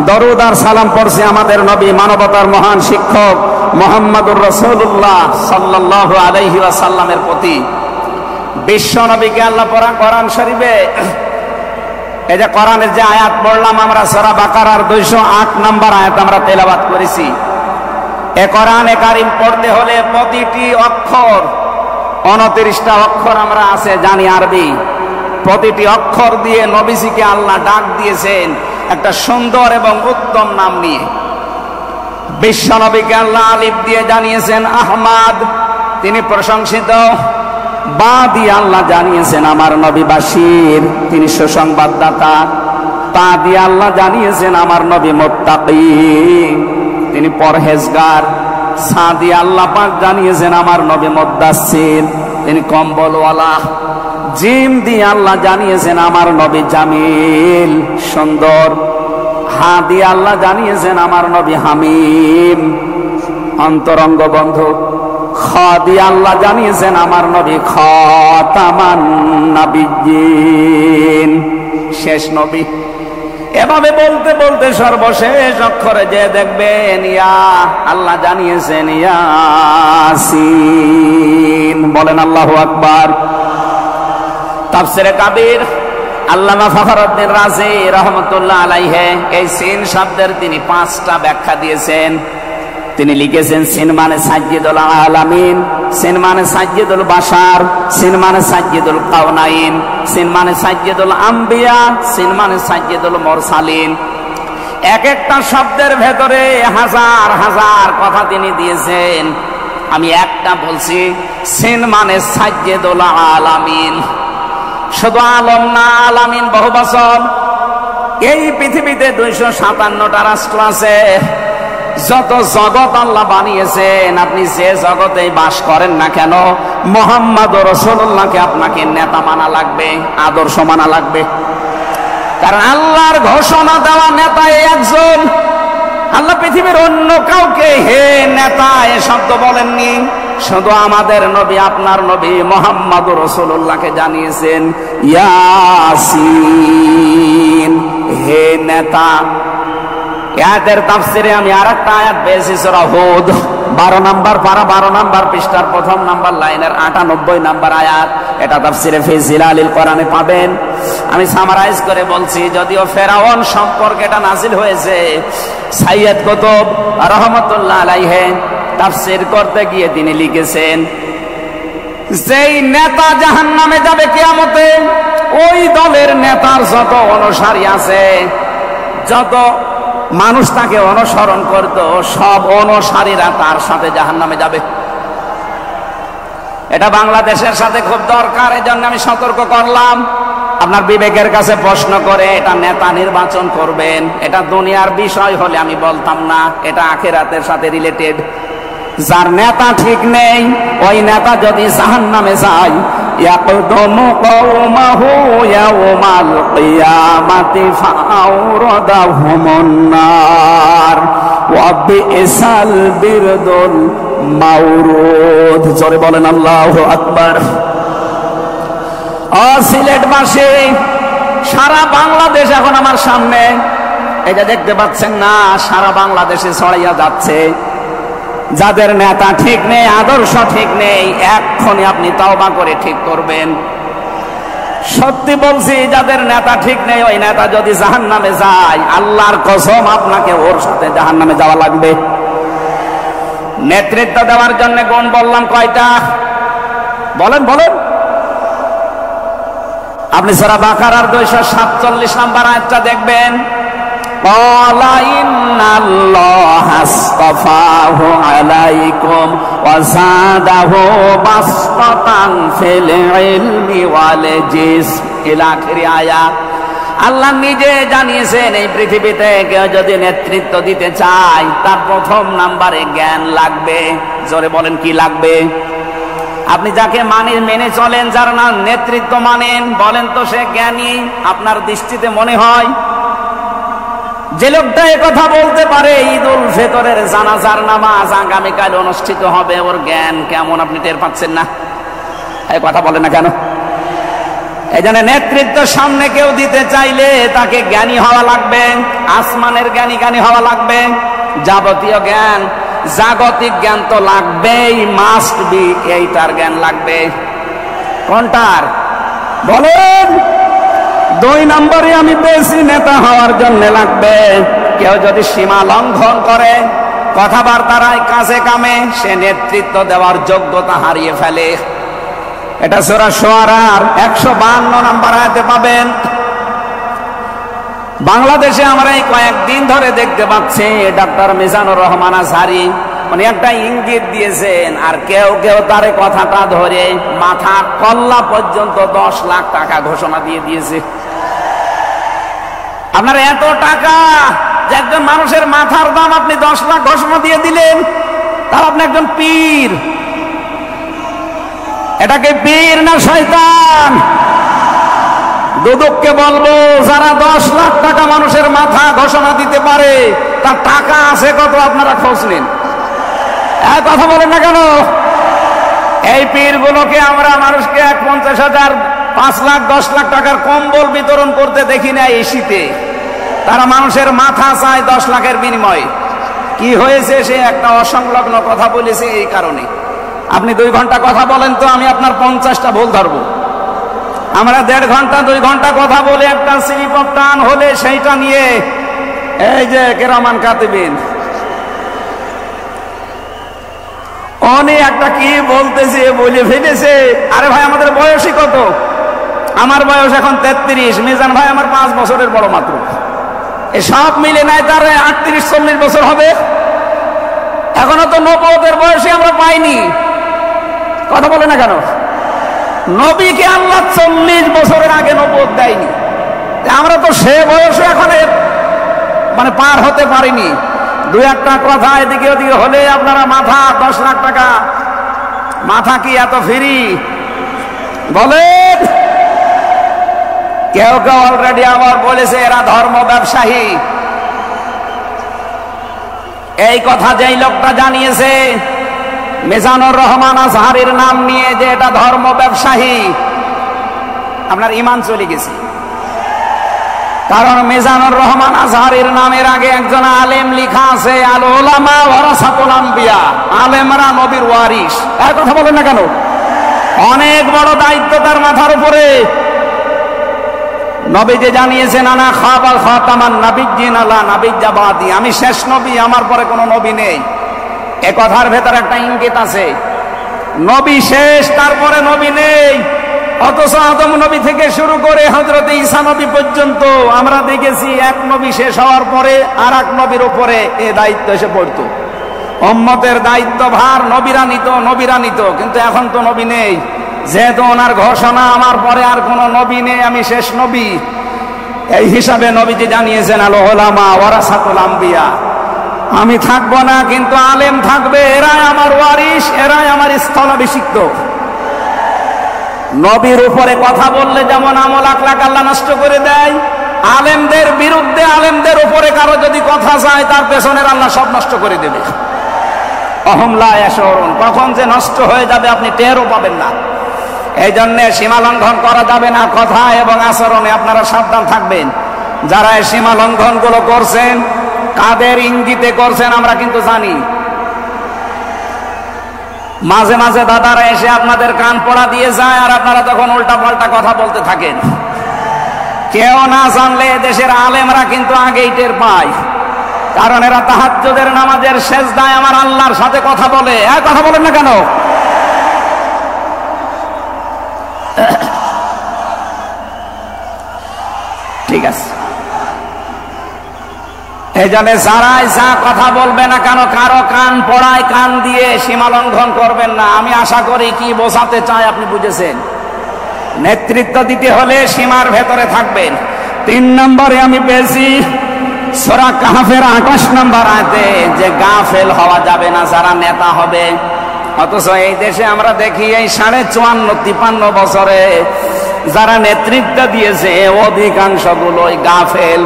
দরুদ আর সালাম পড়ছি আমাদের নবী, মানবতার মহান শিক্ষক মুহাম্মদুর রাসূলুল্লাহ সাল্লাল্লাহু আলাইহি ওয়াসাল্লামের প্রতি। বিশ্ব নবীকে আল্লাহ কোরআন শরীফে, এই যে কোরআনের যে আয়াত পড়লাম আমরা, সূরা বাকারার 208 নম্বর আয়াত আমরা তেলাওয়াত করেছি। এ কোরআনে কারীম পড়তে হলে প্রতিটি অক্ষর, 29টা অক্ষর আমরা আছে জানি আরবি, প্রতিটি অক্ষর দিয়ে নবীজিকে আল্লাহ ডাক দিয়েছেন একটা সুন্দর এবং উত্তম নাম নিয়ে। বিশ্ব নবীকে আল্লাহ আলিফ দিয়ে জানিয়েছেন আহমদ, তিনি প্রশংসিত। বা দিয়ে আল্লাহ জানিয়েছেন আমার নবী বাশির, তিনি সুসংবাদদাতা। তা দিয়ে আল্লাহ জানিয়েছেন আমার নবী মুত্তাকি, তিনি পরহেজগার। সা দিয়ে আল্লাহ পাক জানিয়েছেন আমার নবী মুদ্দাসসির, তিনি কম্বলওয়ালা। জিম দিয়ে আল্লাহ জানিয়েছেন আমার নবী জামিল, সুন্দর। হা দিয়ে আল্লাহ জানিয়েছেন আমার নবী হামিম, অন্তরঙ্গ বন্ধু। খ দিয়ে আল্লাহ জানিয়েছেন আমার নবী খাতামান নাবিয়্যিন, শেষ নবী। এভাবে বলতে বলতে সর্বশেষ অক্ষরে যে দেখবেন ইয়া, আল্লাহ জানিয়েছেন ইয়াসিন। বলেন আল্লাহু আকবার। তাফসীরে কাবীর আল্লামা ফখরুদ্দীন রাজি রহমাতুল্লাহ আলাইহি এই সিন শব্দের তিনি 5টা ব্যাখ্যা দিয়েছেন। তিনি লিখেছেন সিন মানে সাজ্জিদুল আলামিন, সিন মানে সাজ্জিদুল বাশার, সিন মানে সাজ্জিদুল কাওনাইন, সিন মানে সাজ্জিদুল আম্বিয়া, সিন মানে সাজ্জিদুল মুরসালিন। এক একটা শব্দের ভেতরে হাজার হাজার কথা তিনি দিয়েছেন। আমি একটা বলছি, সিন মানে সাজ্জিদুল আলামিন। শুধু আলম না, আলামিন বহু বছর। এই পৃথিবীতে 257টা রাষ্ট্র আছে। যত জগৎ আল্লাহ বানিয়েছেন, আপনি যে জগতে বাস করেন না কেন, মুহাম্মদ রাসূলুল্লাহকে আপনাকে নেতা মানা লাগবে, আদর্শ মানা লাগবে। কারণ আল্লাহর ঘোষণা দেওয়া নেতা একজন। আল্লাহ পৃথিবীর অন্য কাউকে হে নেতা এ শব্দ বলেননি, শুধু আমাদের নবী, আপনার নবী মুহাম্মদুর রাসূলুল্লাহকে জানিয়েছেন ইয়াসিন, হে নেতা। আয়াতের তাফসিরে আমি আরেকটা আয়াত পেয়েছি সূরা হুদ 12 নম্বর পারা 12 নম্বর পৃষ্ঠার 1 নম্বর লাইনের 98 নম্বর আয়াত। এটা তাফসিরে ফি জিলালিল কোরআনে পাবেন। আমি সামারাইজ করে বলছি, যদিও ফেরাউন সম্পর্কে এটা নাজিল হয়েছে, সাইয়্যিদ কুতুব রাহমাতুল্লাহ আলাইহি তাফসীর করতে গিয়ে তিনি লিখেছেন, যেই নেতা জাহান্নামে যাবে কিয়ামতে, ওই দলের নেতার যত অনুসারী আছে, যত মানুষ তাকে অনুসরণ করত, সব অনুসারীরা তার সাথে জাহান্নামে যাবে। এটা বাংলাদেশের সাথে খুব দরকার, এজন্য আমি সতর্ক করলাম। আপনার বিবেকের কাছে প্রশ্ন করে এটা নেতা নির্বাচন করবেন, এটা দুনিয়ার বিষয় হলে আমি বলতাম না, এটা আখিরাতের সাথে রিলেটেড। যার নেতা ঠিক নেই, ওই নেতা যদি জাহান্নামে যায়, ইয়াকদুমু কওমাহু ইয়াওমাল কিয়ামাতি ফাআওরাদাহুমুন নার ওয়া বিইসাল বিরদুল মাওরুদ। জোরে বলেন আল্লাহু আকবার। সিলেটবাসী, সারা বাংলাদেশ এখন আমার সামনে, এটা দেখতে পাচ্ছেন না, সারা বাংলাদেশে ছড়াইয়া যাচ্ছে। যাদের নেতা ঠিক নেই, আদর্শ ঠিক নেই, এক্ষুনি আপনি তওবা করে ঠিক করবেন। সত্যি বলছি, যাদের নেতা ঠিক নেই, ওই নেতা যদি জাহান্নামে যায়, আল্লাহর কসম আপনাকে ওর সাথে জাহান্নামে যাওয়া লাগবে। নেতৃত্ব দেওয়ার জন্য গুণ বললাম কয়টা? বলেন বলেন। আপনি সূরা বাকারার 247 নম্বর আয়াতটা দেখবেন। ক্বালা ইন্নাল্লাহা আসতাফাহু আলাইকুম ওয়া যাদাহু বাসতাতান ফিল ইলমি ওয়াল জিসম ইলা আখির আয়াত। আল্লাহ নিজে জানিয়েছেন, এই পৃথিবীতে কেউ যদি নেতৃত্ব দিতে চায়, তার প্রথম নাম্বারে জ্ঞান লাগবে। জোরে বলেন, কি লাগবে? আপনি যাকে মেনে চলেন, যার নাম নেতৃত্ব মানেন, বলেন তো সে জ্ঞানী আপনার দৃষ্টিতে মনে হয়? যে লোকটা কথা বলতে পারে ঈদুল ফিতরের জানাজার নামাজ আগামীকাল অনুষ্ঠিত হবে, ওর জ্ঞান কেমন আপনি টের পাচ্ছেন না? এই কথা বলে না কেন? এই জন্য নেতৃত্ব সামনে কেউ দিতে চাইলে তাকে জ্ঞানী হওয়া লাগবে, আসমানের জ্ঞানী হওয়া লাগবে। যাবতীয় জ্ঞান, জাগতিক জ্ঞান তো লাগবেই, মাস্ট বি। এইটার জ্ঞান লাগবে। কোনটার বলেন? 2 নম্বরে আমি বেশি নেতা হওয়ার জন্য লাগবে, কেউ যদি সীমা লঙ্ঘন করে, কথাবার্তায় কাজে কামে, সে নেতৃত্ব দেওয়ার যোগ্যতা হারিয়ে ফেলে। এটা সূরা শুআরার 152 নম্বর আয়াতে পাবেন। বাংলাদেশে আমরা এই কয়েকদিন ধরে দেখতে পাচ্ছি, ডাক্তার মিজানুর রহমান আজহারী উনি একটা ইঙ্গিত দিয়েছেন, আর কেউ কেউ তার কথাটা ধরে মাথা কল্লা পর্যন্ত 10 লাখ টাকা ঘোষণা দিয়ে দিয়েছে। আপনার এত টাকা যে একজন মানুষের মাথার দাম আপনি 10 লাখ ঘোষণা দিয়ে দিলেন, তার আপনি একজন পীর। এটাকে পীর না শয়তান? দুদককে বলবো, যারা 10 লাখ টাকা মানুষের মাথা ঘোষণা দিতে পারে, তার টাকা আছে কত আপনারা খোঁজ নিন। কথা বলেন না কেন? এই পীরগুলোকে আমরা মানুষকে 50,000, 5 লাখ, 10 লাখ টাকার কম্বল বিতরণ করতে দেখি না এই শীতে। তারা মানুষের মাথা চায় 10 লাখের বিনিময়ে। কি হয়েছে? সে একটা অসংলগ্ন কথা বলেছে, এই কারণে। আপনি 2 ঘন্টা কথা বলেন তো, আমি আপনার 50টা ভুল ধরবো। আমরা 1.5 ঘন্টা 2 ঘন্টা কথা বলে একটা স্লিপ অফ টান হলে সেইটা নিয়ে এই যে কেরামান কাতিবিন অনেক একটা কি বলতেছে, বলে ফেলেছে। আরে ভাই, আমাদের বয়সই কত? আমার বয়স এখন 33, মিজান ভাই আমার 5 বছরের বড় মাত্র। এ সব মিলে নাই তার 38-40 বছর হবে। এখনো তো 90-এর বয়সে আমরা পাইনি। কথা বলে না কেন? নবীকে আল্লাহ 40 বছরের আগে নবুয়ত দেয়নি, আমরা তো সে বয়সে এখন মানে পার হতে পারিনি। 2-একটা কথা এদিকে ওদিকে হলে আপনারা মাথা 10 লাখ টাকা। মাথা কি এত ফ্রি? বলেন। কেউ কেউ অলরেডি আবার বলেছে এরা ধর্ম ব্যবসায়ী। এই কথা যেই লোকটা জানিয়েছে মিজানুর রহমান আজহারীর নাম নিয়ে যে এটা ধর্ম ব্যবসায়ী, আপনার ঈমান চলে গেছে। কারণ মিজানুর রহমান আজহারীর নামের আগে একজন আলেম লেখা আছে, আল উলামা ওয়ারাসাতুল আম্বিয়া, আলেমরা নবীর ওয়ারিস। এই কথা বলেন না কেন? অনেক বড় দায়িত্ব তার মাথার উপরে। নবী যে জানিয়েছেন আনা খাবাল খাতামান নাবিয়্যিন আলা নাবিয়্যা বাদি, আমি শেষ নবী, আমার পরে কোনো নবী নেই। এ কথার ভেতর একটা ইঙ্গিত আছে, নবী শেষ, তারপরে নবী নেই। অথচ আদম নবী থেকে শুরু করে হযরত ঈসা নবী পর্যন্ত আমরা দেখেছি এক নবী শেষ হওয়ার পরে আর এক নবীর উপরে এ দায়িত্ব এসে পড়তো। উম্মতের দায়িত্ব ভার নবীরা নিত, কিন্তু এখন তো নবী নেই। যেহেতু ওনার ঘোষণা আমার পরে আর কোন নবী নেই, আমি শেষ নবী, এই হিসাবে নবীজি জানিয়েছেন আল উলামা ওয়ারাসাতুল আম্বিয়া, আমি থাকবো না কিন্তু আলেম থাকবে, এরাই আমার ওয়ারিস, এরাই আমার স্থলাভিষিক্ত। নবীর উপরে কথা বললে যেমন আমল আখলাক আল্লাহ নষ্ট করে দেয়, আলেমদের বিরুদ্ধে আলেমদের উপরে কারো যদি কথা যায় তার পেছনের আল্লাহ সব নষ্ট করে দেবে। অহম লা ইয়াশউরুন, কখন যে নষ্ট হয়ে যাবে আপনি টেরও পাবেন না। এই জন্য সীমা লঙ্ঘন করা যাবে না, কথা এবং আচরণে আপনারা সাবধান থাকবেন। যারা এই সীমা লঙ্ঘন গুলো করছেন, কাদের ইঙ্গিতে করছেন আমরা কিন্তু জানি। মাঝে মাঝে দাদারা এসে আপনাদের কান পড়া দিয়ে যায়, আর আপনারা তখন উল্টা পাল্টা কথা বলতে থাকেন। কেউ না জানলে দেশের আলেমরা কিন্তু আগেই টের পায়, কারণ এরা তাহাজ্জুদের নামাজের সেজদায় আমার আল্লাহর সাথে কথা বলে। কথা বলেন না কেন? ঠিক আছে, এই জন্য যারাই যা কথা বলবে না কেন, কারো কান পড়ায় কান দিয়ে সীমা লঙ্ঘন করবেন না। আমি আশা করি কি বোঝাতে চাই আপনি বুঝেছেন। নেতৃত্ব দিতে হলে সীমার ভেতরে থাকবেন। 3 নম্বরে আমি পেয়েছি সূরা কাহফের 28 নম্বর আয়াতে যে গাফেল হওয়া যাবে না যারা নেতা হবে। অথচ এই দেশে আমরা দেখি এই 54-53 বছরে যারা নেতৃত্ব দিয়েছে অধিকাংশ গুলোই গাফেল।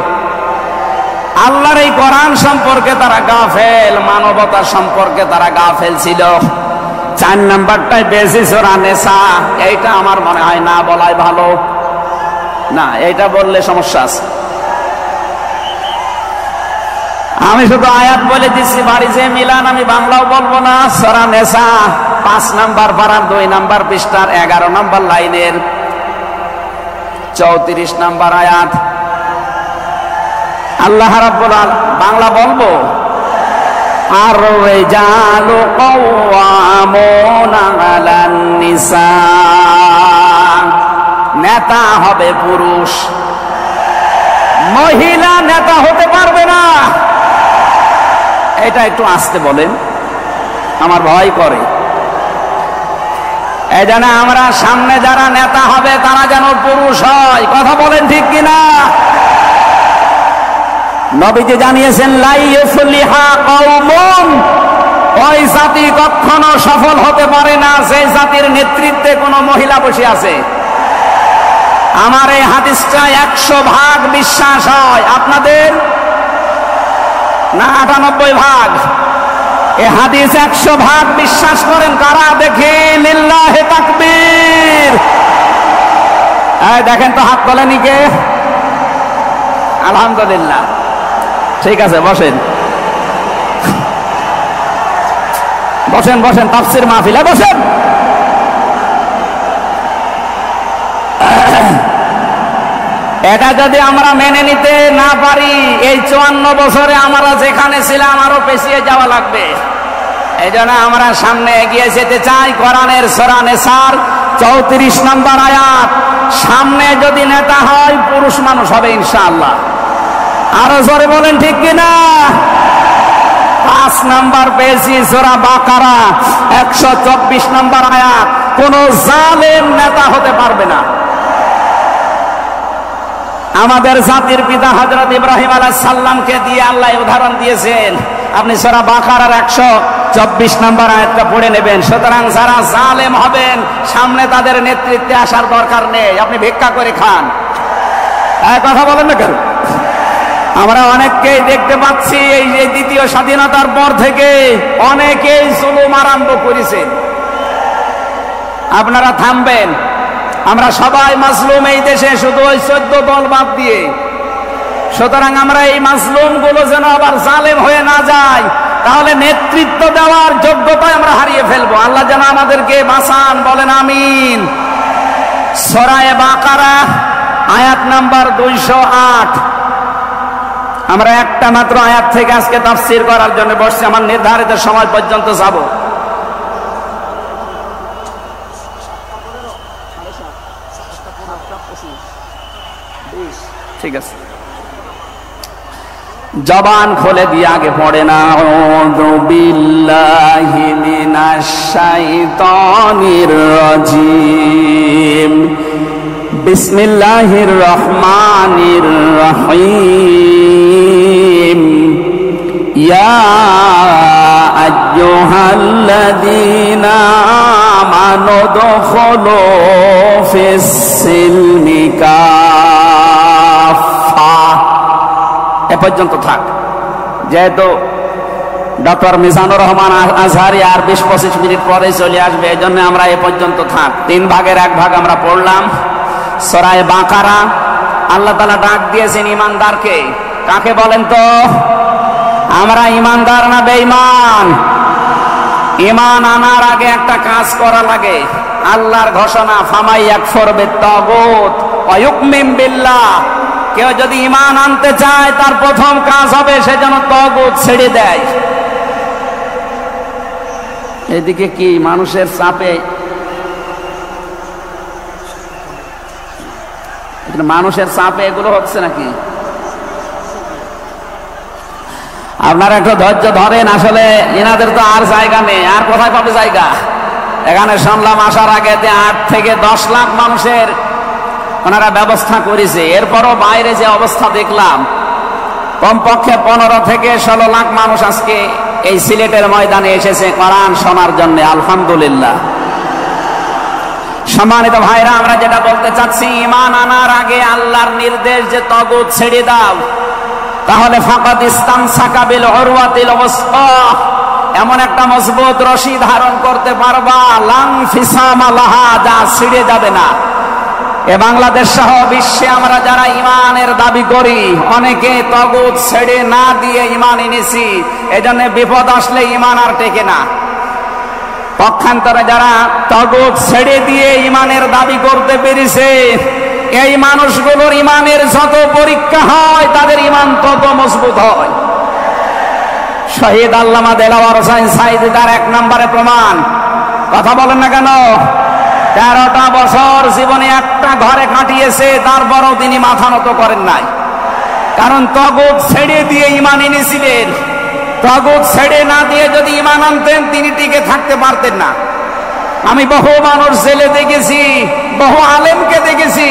আল্লাহর এই কোরআন সম্পর্কে তারা গাফেল, মানবতা সম্পর্কে তারা গাফেল ছিল। 4 নাম্বারটাই বেশি সূরা নিসা, এইটা আমার মনে হয় না বলাই ভালো। না, এইটা বললে সমস্যা আছে। আমি শুধু আয়াত বলে দিচ্ছি, বাড়ি যে মিলান আমি বাংলাও বলবো না। সূরা নিসা 5 নাম্বার পারার 2 নাম্বার পৃষ্ঠার 11 নাম্বার লাইনের 34 নাম্বার আয়াত। আল্লাহ রাব্বুল আলামিন, বাংলা বলবো, আর রিজালু কাওয়ামুনা আলান নিসা, নেতা হবে পুরুষ, মহিলা নেতা হতে পারবে না। এটা একটু আস্তে বলেন, আমার ভয় করে। এই জন্য আমরা সামনে যারা নেতা হবে তারা যেন পুরুষ হয়। কথা বলেন ঠিক কিনা? নবীজি জানিয়েছেন লা ইউফলিহা কওমুন, ওই জাতি কখনো সফল হতে পারে না যে জাতির নেতৃত্বে কোনো মহিলা বসে আছে। আমার এই হাদিসটা 100% বিশ্বাস হয়, আপনাদের না 98 ভাগ? এই হাদিস 100% বিশ্বাস করেন কারা? দেখে লিল্লাহি তাকবীর। এই দেখেন তো, হাত তোলেনি কে? আলহামদুলিল্লাহ। ঠিক আছে, বসেন বসেন বসেন, তাফসীর মাহফিলে বসেন। এটা যদি আমরা মেনে নিতে না পারি, এই 54 বছরে আমরা যেখানে ছিলাম আরো পেছিয়ে যাওয়া লাগবে। এই জন্য আমরা সামনে এগিয়ে যেতে চাই। কোরআনের সূরা নিসার 34 নম্বর আয়াত, সামনে যদি নেতা হয় পুরুষ মানুষ হবে ইনশাআল্লাহ। আরো জোরে বলেন ঠিক কিনা? 5 নাম্বার পেয়েছি সূরা বাকারা 124 নম্বর আয়াত, কোন জালেম নেতা হতে পারবে না। আমাদের জাতির পিতা হযরত ইব্রাহিম আলাইহিস সালামকে দিয়ে আল্লাহ উদাহরণ দিয়েছেন। আপনি সূরা বাকারার 124 নম্বর আয়াতটা পড়ে নেবেন। সুতরাং যারা জালেম হবেন সামনে তাদের নেতৃত্বে আসার দরকার নেই, আপনি ভিক্ষা করে খান। কথা বলেন না কেন? আমরা অনেককেই দেখতে পাচ্ছি এই যে দ্বিতীয় স্বাধীনতার পর থেকে অনেকেই জুলুম আরম্ভ করেছে। আপনারা থামবেন? আমরা সবাই মাজলুম এই দেশে, শুধু ওই 14 দল বাদ দিয়ে। সুতরাং আমরা এই মাজলুম গুলো যেন আবার জালেম হয়ে না যায়, তাহলে নেতৃত্ব দেওয়ার যোগ্যতা আমরা হারিয়ে ফেলবো। আল্লাহ যেন আমাদেরকে বাঁচান, বলেন আমিন। সূরা বাকারা আয়াত নাম্বার 208। আমরা একটা মাত্র আয়াত থেকে আজকে তাফসীর করার জন্য বসছি, আমার নির্ধারিত সময় পর্যন্ত যাব। ঠিক আছে, জবান খুলে দিয়ে আগে পড়ে না, আউযু বিল্লাহি মিনাশ শাইতানির রাজিম, বিসমিল্লাহির রহমানির রহিম, ইয়া আইয়ুহাল্লাযীনা আমানু দুখুলু ফিস সিলমি কাফা। এ পর্যন্ত থাক। যেহেতু ডক্টর মিজানুর রহমান আজহারি আর 20-25 মিনিট পরে চলে আসবে, এই জন্য আমরা এ পর্যন্ত থাক। 3 ভাগের 1 ভাগ আমরা পড়লাম। সূরা বাকারা আল্লাহ তাআলা ডাক দিয়েছেন ইমানদারকে। কাকে বলেন তো? আমরা ইমানদার না বেঈমান? ঈমান আনার আগে একটা কাজ করা লাগে। আল্লাহর ঘোষণা, ফামাই ইয়াকফুর বিত-তাগুত ওয়া ইউমিন বিল্লাহ। কেউ যদি ঈমান আনতে চায়, তার প্রথম কাজ হবে সে যেন তাগুত ছেড়ে দেয়। এদিকে কি মানুষের চাপে, মানুষের চাপে এগুলো হচ্ছে নাকি? আপনারা একটু ধৈর্য ধরেন। আসলে এনাদের তো আর জায়গা নেই, আর কোথায় পাবে জায়গা? এখানে শুনলাম আসার আগে 8 থেকে 10 লাখ মানুষের ওনারা ব্যবস্থা করেছে। এরপরও বাইরে যে অবস্থা দেখলাম, কমপক্ষে 15 থেকে 16 লাখ মানুষ আজকে এই সিলেটের ময়দানে এসেছে কোরআন শোনার জন্য। আলহামদুলিল্লাহ। সম্মানিত ভাইরা, আমরা যেটা বলতে চাচ্ছি, ঈমান আনার আগে আল্লাহর নির্দেশ যে তাগুত ছেড়ে দাও, তাহলে ফাকাদ ইসতামসাকা বিল উরওয়াতিল ওয়াসকা, এমন একটা মজবুত রশি ধারণ করতে পারবা, লাং ফিসামা লাহা, যা ছিঁড়ে যাবে না। এ বাংলাদেশ সহ বিশ্বে আমরা যারা ঈমানের দাবি করি, অনেকে তাগুত ছেড়ে না দিয়ে ঈমান এনেছি। এজন্য বিপদ আসলে ঈমান আর টেকে না। পক্ষান্তরে যারা তাগুত ছেড়ে দিয়ে ঈমানের দাবি করতে পেরেছে, এই মানুষগুলোর ঈমানের যত পরীক্ষা হয়, তাদের ঈমান তত মজবুত হয়। শহীদ আল্লামা দেলাওয়ার হোসেন সাঈদী তার 1 নম্বরে প্রমাণ। কথা বলেন না কেন? 13টা বছর জীবনে একটা ঘরে কাটিয়েছে, তারপরও তিনি মাথা নত করেন নাই। কারণ তাগুত ছেড়ে দিয়ে ঈমান এনেছিলেন। তাগুত ছেড়ে না দিয়ে যদি ঈমান আনতেন, তিনি টিকে থাকতে পারতেন না। আমি বহু মানুষ জেলে দেখেছি, বহু আলেমকে দেখেছি,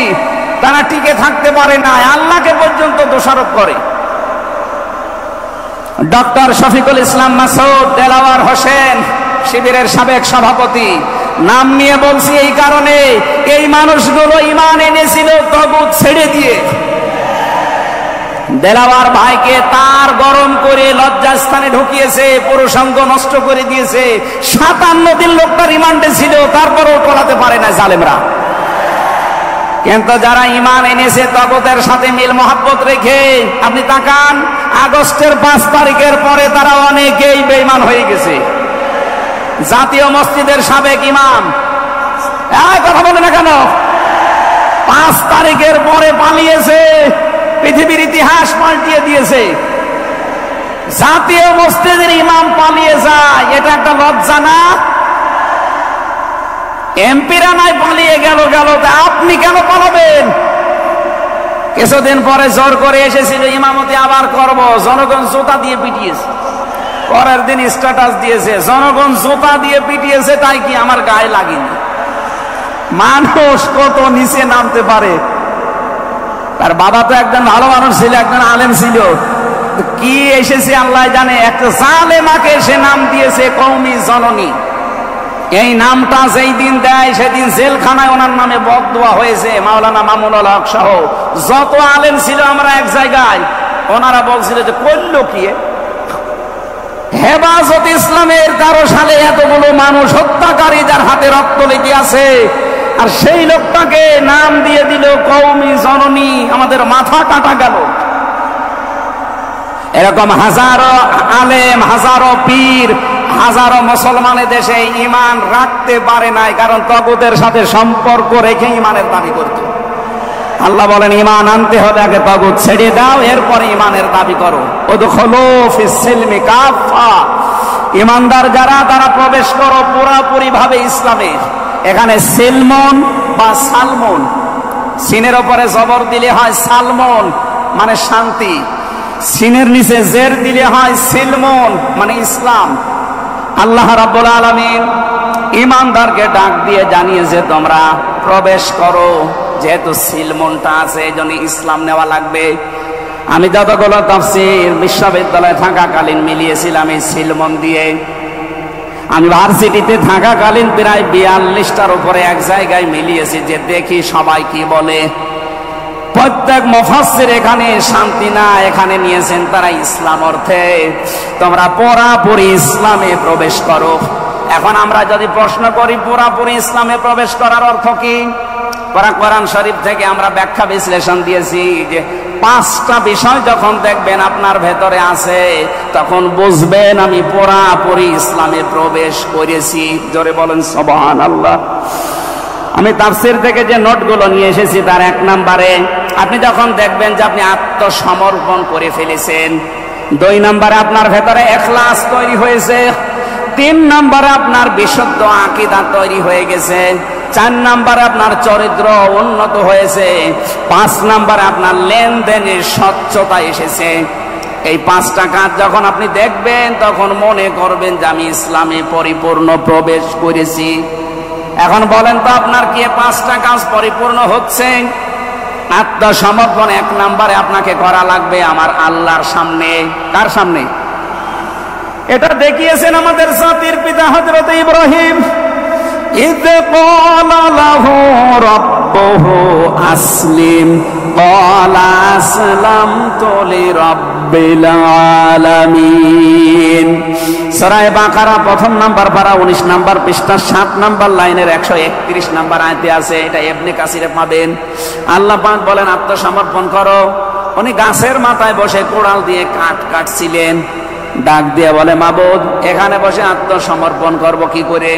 তারা টিকে থাকতে পারে না, আল্লাহকে পর্যন্ত দোষারোপ করে। ডক্টর শফিকুল ইসলাম মাসুদ দেলাওয়ার হোসেন শিবিরের সাবেক সভাপতি, নাম নিয়ে বলছি এই কারণে, এই মানুষগুলো ঈমান এনেছিল তাগুত ছেড়ে দিয়ে। দেলাওয়ার ভাইকে তার গরম করে লজ্জাস্থানে ঢুকিয়েছে, পুরুষাঙ্গ নষ্ট করে দিয়েছে। 57 দিন লোকটা রিমান্ডে ছিল, তারপরও টলাতে পারে না জালেমরা। কিন্তু যারা ঈমান এনেছে তাগুতের সাথে মিল মহব্বত রেখে, আপনি তাকান, আগস্টের 5 তারিখের পরে তারা অনেকেই বেঈমান হয়ে গেছে। জাতীয় মসজিদের সাবেক ইমাম, কথা বলে না কেন? 5 তারিখের পরে পালিয়েছে, পৃথিবীর ইতিহাস পাল্টিয়ে দিয়েছে। জাতীয় মসজিদের ইমাম পালিয়ে যায়, এটা একটা লজ্জা না? এমপিরা নাই পালিয়ে গেল, আপনি কেন পালাবেন? কিছুদিন পরে জোর করে এসেছিল ইমামতি আবার করব, জনগণ জুতা দিয়ে পিটিয়েছে। পরের দিন স্ট্যাটাস দিয়েছে, জনগণ জুতা দিয়ে পিটিয়েছে, তাই কি আমার গায়ে লাগেনি। মানুষ কত নিচে নামতে পারে। তার বাবা তো একজন ভালো মানুষ ছিল, একজন আলেম ছিল, কি এসেছে আল্লাহ জানে। একটা জালেমাকে সে নাম দিয়েছে কওমি জননী। এই নামটা যেই দিন দেয়, সেদিন জেলখানায় ওনার নামে বদদোয়া হয়েছে। মাওলানা মামুনুল হক সহ যত আলেম ছিল আমরা এক জায়গায়, ওনারা বলছিল যে করল কি হেফাজত ইসলামের 13 সালে এতগুলো মানুষ হত্যাকারী যার হাতে রক্ত লেগে আছে, আর সেই লোকটাকে নাম দিয়ে দিল কওমি জননী। আমাদের মাথা কাটা গেল। এরকম হাজারো আলেম, হাজারো পীর, হাজারো মুসলমানের দেশে ঈমান রাখতে পারে নাই, কারণ তাগুতের সাথে সম্পর্ক রেখে ঈমানের দাবি করত। আল্লাহ বলেন ঈমান আনতে হলে আগে তাগুত ছেড়ে দাও, এরপরে ঈমানের দাবি করো। উদখুলু ফিস সিলমি কাফা, ঈমানদার যারা তারা প্রবেশ করো পুরোপুরি ভাবে ইসলামে। এখানে সিলমন বা সালমন, সিনের উপরে জবর দিলে হয় সালমন মানে শান্তি, সিনের নিচে জের দিলে হয় সিলমন মানে ইসলাম। আল্লাহ রাব্বুল আলামিন ঈমানদারকে ডাক দিয়ে জানিয়েছে তোমরা প্রবেশ করো, যেহেতু সিলমনটা আছে এজন্য ইসলাম নেওয়া লাগবে। আমি যতগুলো তাফসীর বিশ্ববিদ্যালয়ে থাকাকালীন মিলিয়েছিলাম এই সিলমন দিয়ে। আমি ভার্সিটিতে থাকাকালীন প্রায় 42টার উপরে এক জায়গায় মিলিয়েছি, যে দেখি সবাই কি বলে। প্রত্যেক মুফাসসির এখানে শান্তি না, এখানে নিয়েছেন তারা ইসলাম অর্থে তোমরা পুরোপুরি ইসলামে প্রবেশ করো। এখন আমরা যদি প্রশ্ন করি পুরোপুরি ইসলামে প্রবেশ করার অর্থ কি, কোরআন শরীফ থেকে আমরা ব্যাখ্যা বিশ্লেষণ দিয়েছি যে 5টা বিষয় যখন দেখবেন আপনার ভেতরে আছে, তখন বুঝবেন আমি পুরোপুরি ইসলামে প্রবেশ করেছি। জোরে বলেন সুবহানাল্লাহ। আমি তাফসীর থেকে যে নোটগুলো নিয়ে এসেছি তার 1 নম্বরে আপনি যখন দেখবেন যে আপনি আত্মসমর্পণ করে ফেলেছেন, 2 নম্বরে আপনার ভেতরে ইখলাস তৈরি হয়েছে, 3 নম্বরে আপনার বিশুদ্ধ আকীদা তৈরি হয়ে গেছে, 4 নম্বরে আপনার চরিত্র উন্নত হয়েছে, 5 নম্বরে আপনার লেনদেনের স্বচ্ছতা এসেছে। এই 5টা কাজ যখন আপনি দেখবেন তখন মনে করবেন যে আমি ইসলামে পরিপূর্ণ প্রবেশ করেছি। এখন বলেন তো আপনার কি 5টা কাজ পরিপূর্ণ হচ্ছে? আত্মসমর্পণ 1 নম্বরে আপনাকে করা লাগবে আমার আল্লাহর সামনে। কার সামনে? এটা দেখিয়েছেন আমাদের জাতির পিতা হযরত ইব্রাহিম। إذ قال له ربه أسلم قال أسلمت لرب العالمين। সূরা বাকারা 1 নম্বর পারা 19 নম্বর পৃষ্ঠা 7 নম্বর লাইনের 131 নম্বর আয়াতে আছে। এটা ইবনে কাসিরে পাবেন। আল্লাহ পাক বলেন আত্মসমর্পণ করো। উনি গাছের মাথায় বসে কোড়াল দিয়ে কাঠ কাটছিলেন, ডাক দিয়ে বলে মাবুদ এখানে বসে আত্মসমর্পণ করব কি করে?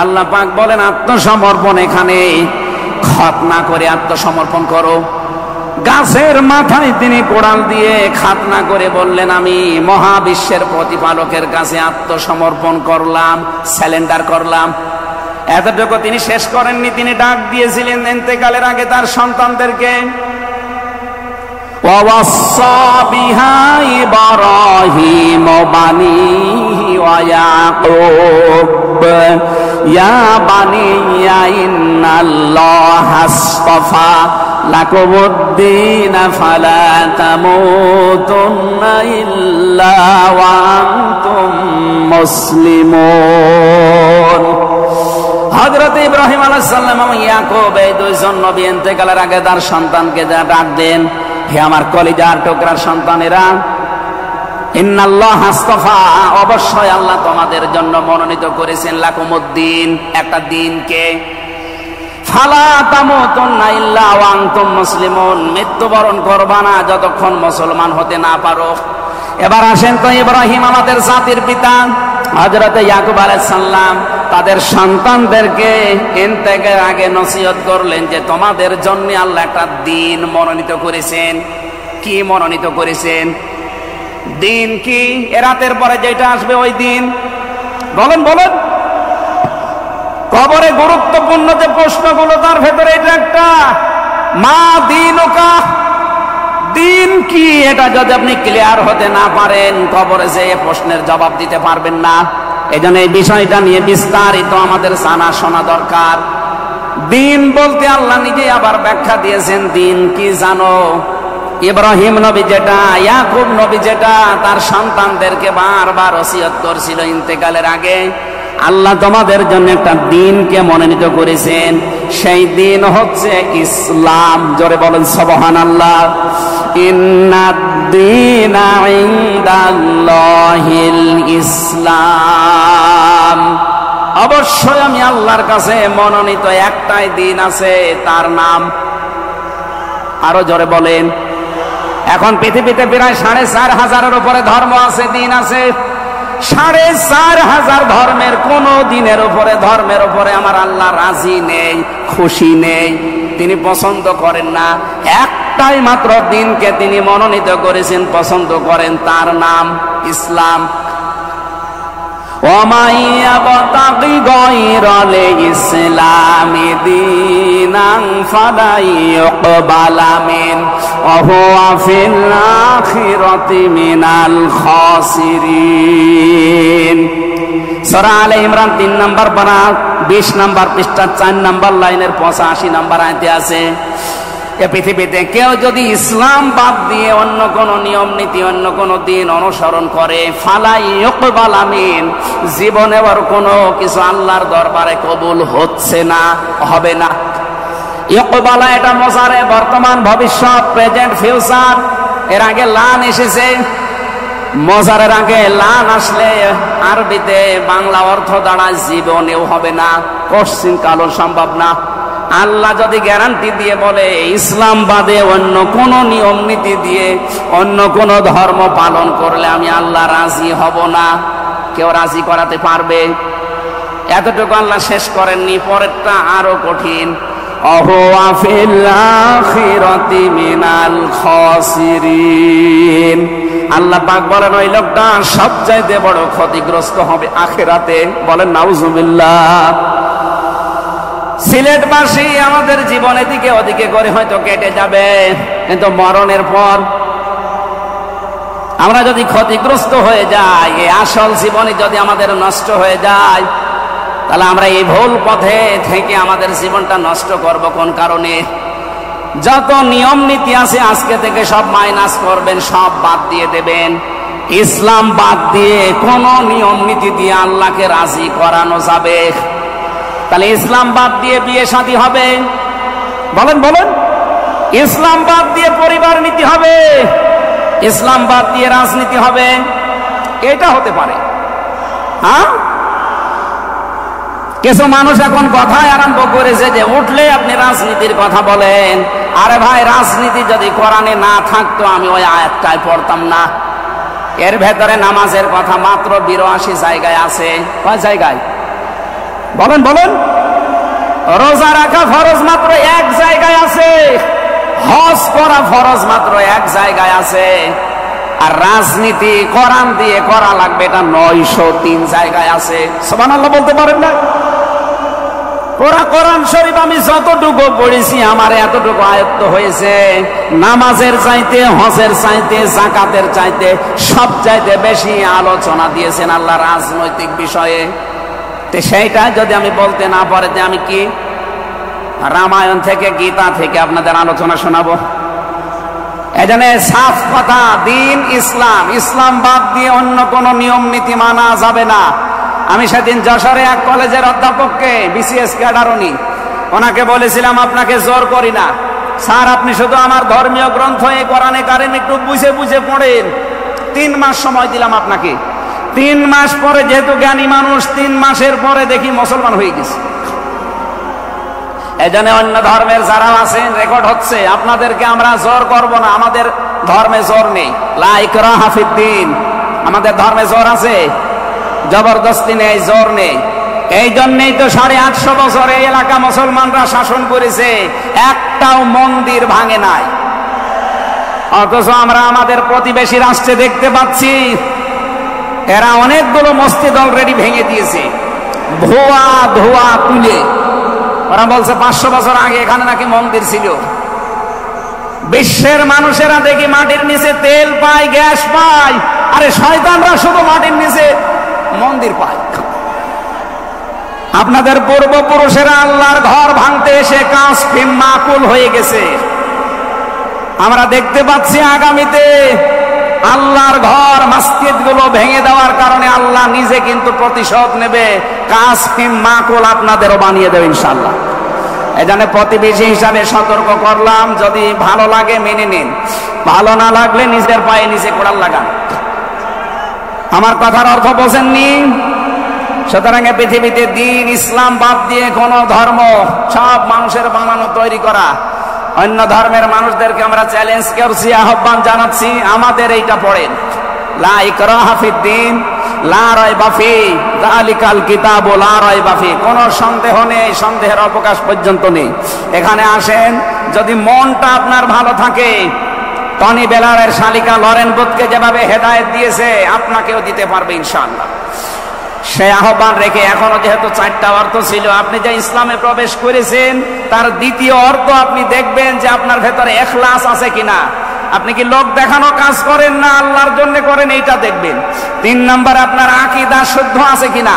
আল্লাহ পাক বলেন আত্মসমর্পণ এখানে খাতনা করে আত্মসমর্পণ করো। গাছের মাথায় তিনি কোড়াল দিয়ে খাতনা করে বললেন আমি মহাবিশ্বের প্রতিপালকের কাছে আত্মসমর্পণ করলাম, স্যালেন্ডার করলাম। এতটুকু তিনি শেষ করেননি, তিনি ডাক দিয়েছিলেন ইন্তেকালের আগে তার সন্তানদেরকে, ওয়াসাা বিহা ইব্রাহিম বানিহি ওয়া ইয়াকুব ইয়া বানিয়া ইন্নাল্লাহা আসতাফা লাকুমুদ্দীন ফালা তামুতুন্না ইল্লা ওয়া আনতুম মুসলিমুন। হযরত ইব্রাহিম আলাইহিস সালাম এবং ইয়াকুব এই 2 জন নবী ইন্তেকালের আগে তার সন্তানকে যা ডাক দেন, হে আমার কলিজার টুকরার সন্তানেরা, ইন্নাল্লাহা আসতাফা, অবশ্যই আল্লাহ তোমাদের জন্য মনোনীত করেছেন লাকুমুদ্দিন, একটা দিনকে, ফালা তামুতুন্না ইল্লা ওয়া আনতুম মুসলিমুন, মৃত্যুবরণ করবা না যতক্ষণ মুসলমান হতে না পারো। এবার আসেন তো ইব্রাহিম আমাদের জাতির পিতা, হযরত ইয়াকুব আলাইহিস সালাম তাদের সন্তানদেরকে ইন্তেকালের আগে নসিহত করলেন যে তোমাদের জন্য আল্লাহ একটা দিন মনোনীত করেছেন। কি মনোনীত করেছেন? দিন কি? রাতের পরে যেটা আসবে ওই দিন। বলেন বলেন। কবরে গুরুত্বপূর্ণ যে প্রশ্নগুলো তার ভেতরে এটা একটা, মা দীনুকা, দিন কি? এটা যদি আপনি ক্লিয়ার হতে না পারেন কবরে যে প্রশ্নের জবাব দিতে পারবেন না। এজন্য এই বিষয়টা নিয়ে বিস্তারিত আমাদের জানা শোনা দরকার। দিন বলতে আল্লাহ নিজে আবার ব্যাখ্যা দিয়েছেন। দিন কি জানো? ইব্রাহিম নবী যেটা, ইয়াকুব নবী যেটা তার সন্তানদেরকে বারবার ওসিয়ত করছিল ইন্তেকালের আগে, আল্লাহ তোমাদের জন্য একটা দিনকে মনোনীত করেছেন, সেই দিন হচ্ছে ইসলাম। জোরে বলেন সুবহানাল্লাহ। ইন্নাদ-দীনা ইনদাল্লাহিল ইসলাম। অবশ্যই আমি আল্লাহর কাছে মনোনীত একটাই দিন আছে, তার নাম, আরো জোরে বলেন। এখন পৃথিবীতে প্রায় 4,500-এর উপরে ধর্ম আছে, দিন আছে। 4,500 ধর্মের কোন দিনের উপরে, ধর্মের উপরে আমার আল্লাহ রাজি নেই, খুশি নেই, তিনি পছন্দ করেন না। একটাই মাত্র দিনকে তিনি মনোনীত করেছেন, পছন্দ করেন, তার নাম ইসলাম। وَمَن يَبْتَغِ غَيْرَ الْإِسْلَامِ دِينًا فَلَن يُقْبَلَ مِنْهُ وَهُوَ فِي الْآخِرَةِ مِنَ الْخَاسِرِينَ। সূরা আলে ইমরান 3 নম্বর পারা 20 নম্বর পৃষ্ঠা 4 নম্বর লাইনের 85 নম্বর আয়াতে আছে, এ পৃথিবীতে কেউ যদি ইসলাম বাদ দিয়ে অন্য কোন নিয়ম নীতি, অন্য কোন দিন অনুসরণ করে, ফালাই ইউকবাল মিন, জীবনে আর কোনো কিছু আল্লাহর দরবারে কবুল হচ্ছে না, হবে না। ইউকবালা এটা মুজারে, বর্তমান, ভবিষ্যৎ, প্রেজেন্ট, ফিউচার। এর আগে লান এসেছে, মজারের আগে লান আসলে আরবিতে বাংলা অর্থ দাঁড়ায় জীবনেও হবে না, কোশ্চিন কালো সম্ভব না। আল্লাহ যদি গ্যারান্টি দিয়ে বলে ইসলাম বাদে অন্য কোন নিয়ম নীতি দিয়ে অন্য কোন ধর্ম পালন করলে আমি আল্লাহ রাজি হব না, কেউ রাজি করাতে পারবে? এতটুকু আল্লাহ শেষ করেননি, পরেরটা আরো কঠিন। অহুয়া ফিল আখিরাতি মিনাল খাসিরিন। আল্লাহ পাক বলেন ওই লোকটা সবচাইতে বড় ক্ষতিগ্রস্ত হবে আখিরাতে। বলেন নাউজুবিল্লাহ। সিলেটবাসী আমাদের জীবন এদিকে ওদিকে করে হয়তো কেটে যাবে, কিন্তু মরণের পর আমরা যদি ক্ষতিগ্রস্ত হয়ে যাই, এই আসল জীবনে যদি আমাদের নষ্ট হয়ে যায়, তাহলে আমরা এই ভুল পথে থেকে আমাদের জীবনটা নষ্ট করব কোন কারণে? যত নিয়ম নীতি আছে আজকে থেকে সব মাইনাস করবেন, সব বাদ দিয়ে দেবেন। ইসলাম বাদ দিয়ে কোন নিয়ম নীতি দিয়ে আল্লাহকে রাজি করানো যাবে? তাহলে ইসলাম বাদ দিয়ে বিয়ে শাদী হবে? বলেন বলেন। ইসলাম বাদ দিয়ে পরিবার নীতি হবে? ইসলাম বাদ দিয়ে রাজনীতি হবে? এটা হতে পারে। হ্যাঁ, কিছু মানুষ এখন কথায় আরম্ভ করেছে যে উঠলে আপনি রাজনীতির কথা বলেন। আরে ভাই, রাজনীতি যদি কোরআনে না থাকতো আমি ওই আয়াতটাই পড়তাম না। এর ভেতরে নামাজের কথা মাত্র 82 জায়গায় আছে। কয় জায়গায়? বলেন বলেন। রোজা রাখা ফরজ মাত্র 1 জায়গায় আছে। হজ করা ফরজ মাত্র 1 জায়গায় আছে। আর রাজনীতি কোরআন দিয়ে করা লাগবে এটা 903 জায়গায় আছে। সুবহানাল্লাহ বলতে পারেন না? কোরআন শরীফ আমি যতটুকু পড়েছি আমার এতটুকু আয়ত্ত হয়েছে। নামাজের চাইতে, হজের চাইতে, যাকাতের চাইতে সব চাইতে বেশি আলোচনা দিয়েছেন আল্লাহ রাজনৈতিক বিষয়ে। সেইটা যদি আমি বলতে না পারি যে আমি কি রামায়ণ থেকে, গীতা থেকে আপনাদের আলোচনা শোনাবো? এজন্য সাফ কথা, দিন ইসলাম, ইসলাম বাদ দিয়ে অন্য কোন নিয়ম নীতি মানা যাবে না। আমি সেদিন যশোরে এক কলেজের অধ্যাপককে, বিসিএস ক্যাডার উনি, ওনাকে বলেছিলাম আপনাকে জোর করি না স্যার, আপনি শুধু আমার ধর্মীয় গ্রন্থ এই কোরআনে কারিম একটু বুঝে বুঝে পড়েন। 3 মাস সময় দিলাম আপনাকে। 3 মাস পরে, যেহেতু জ্ঞানী মানুষ, 3 মাসের পরে দেখি মুসলমান হয়ে গেছে। এজন্য অন্য ধর্মের যারা আছেন রেকর্ড হচ্ছে, আপনাদেরকে আমরা জোর করব না, আমাদের ধর্মে জোর নেই। লা ইকরাহা ফিদ্দীন, আমাদের ধর্মে জোর আছে, জবরদস্তি নেই, জোর নেই। এই জন্যই তো 850 বছর এই এলাকা মুসলমানরা শাসন করেছে, একটাও মন্দির ভাঙে নাই। অথচ আমরা আমাদের প্রতিবেশী রাষ্ট্রে দেখতে পাচ্ছি এরা অনেকগুলো মসজিদ অলরেডি ভেঙে দিয়েছে, ধোয়া ধোয়া তুলে। ওরা বলছে 500 বছর আগে এখানে নাকি মন্দির ছিল। বিশ্বের মানুষেরা দেখি মাটির নিচে তেল পায়, গ্যাস পায়, আরে শয়তানরা শুধু মাটির নিচে মন্দির পায়। আপনাদের পূর্বপুরুষেরা আল্লাহর ঘর ভাঙতে এসে কাজ মাকুল হয়ে গেছে। আমরা দেখতে পাচ্ছি আগামীতে আল্লাহর ঘর মসজিদ গুলো ভেঙে দেওয়ার কারণে আল্লাহ নিজে কিন্তু প্রতিশোধ নেবে। কাসিম মাকুল আপনাদেরও বানিয়ে দেবে ইনশাআল্লাহ। এজন্য প্রতিবেশী হিসাবে সতর্ক করলাম, যদি ভালো লাগে মেনে নিন, ভালো না লাগলে নিজের পায়ে নিচে কোড়াল লাগান। আমার কথার অর্থ বোঝেননি? সুতরাং পৃথিবীতে দিন ইসলাম বাদ দিয়ে কোন ধর্ম, সব মানুষের বানানো তৈরি করা, অন্য ধর্মের মানুষদেরকে আমরা চ্যালেঞ্জ করছি, আহ্বান জানাচ্ছি, আমাদের এইটা পড়েন, লা ইকরাহা ফিদ্দিন লা রাইবা ফি যালিকাল কিতাবু লা রাইবা ফি। কোন সন্দেহ নেই, সন্দেহের অবকাশ পর্যন্ত নেই। এখানে আসেন, যদি মনটা আপনার ভালো থাকে, টনি বেলারের শালিকা লরেন বুথকে যেভাবে হেদায়েত দিয়েছে আপনাকেও দিতে পারবে ইনশাআল্লাহ। সে আহ্বান রেখে, এখনো যেহেতু 4টা অর্থ ছিল, আপনি যে ইসলামে প্রবেশ করেছেন তার দ্বিতীয় অর্থ আপনি দেখবেন যে আপনার ভেতরে ইখলাস আছে কিনা। আপনি কি লোক দেখানো কাজ করেন না আল্লাহর জন্য করেন, এইটা দেখবেন। 3 নম্বর, আপনার আকীদা শুদ্ধ আছে কিনা।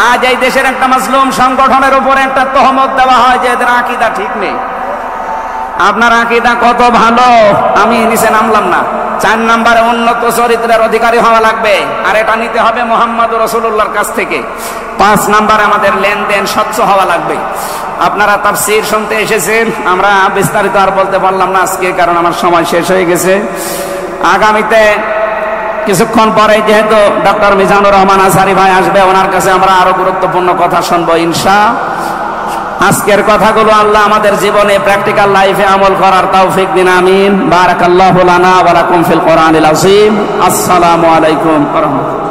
আজ এই দেশের একটা মাসলুম সংগঠনের উপরে একটা তহমত দেওয়া হয় যে এদের আকীদা ঠিক নেই। আপনার আকীদা কত ভালো, আমি নিচে নামলাম না। 4 নম্বরে, উন্নত চরিত্রের অধিকারী হওয়া লাগবে, আর এটা নিতে হবে মুহাম্মদুর রাসূলুল্লাহর কাছ থেকে। 5 নম্বরে, আমাদের লেনদেন স্বচ্ছ হওয়া লাগবে। আপনারা তাফসীর শুনতে এসেছেন, আমরা বিস্তারিত আর বলতে পারলাম না আজকে, কারণ আমার সময় শেষ হয়ে গেছে। আগামীতে কিছুক্ষণ পরে যেহেতু ডক্টর মিজানুর রহমান আজহারী ভাই আসবে, ওনার কাছে আমরা আরো গুরুত্বপূর্ণ কথা শুনবো ইনশাআল্লাহ। আজকের কথাগুলো আল্লাহ আমাদের জীবনে প্র্যাকটিক্যাল লাইফে আমল করার তৌফিক দিন, আমিন। বারাকাল্লাহু লানা ওয়া লাকুম ফিল কোরআনিল আযীম। আসসালামু আলাইকুম ওয়া রাহমাতুল্লাহ।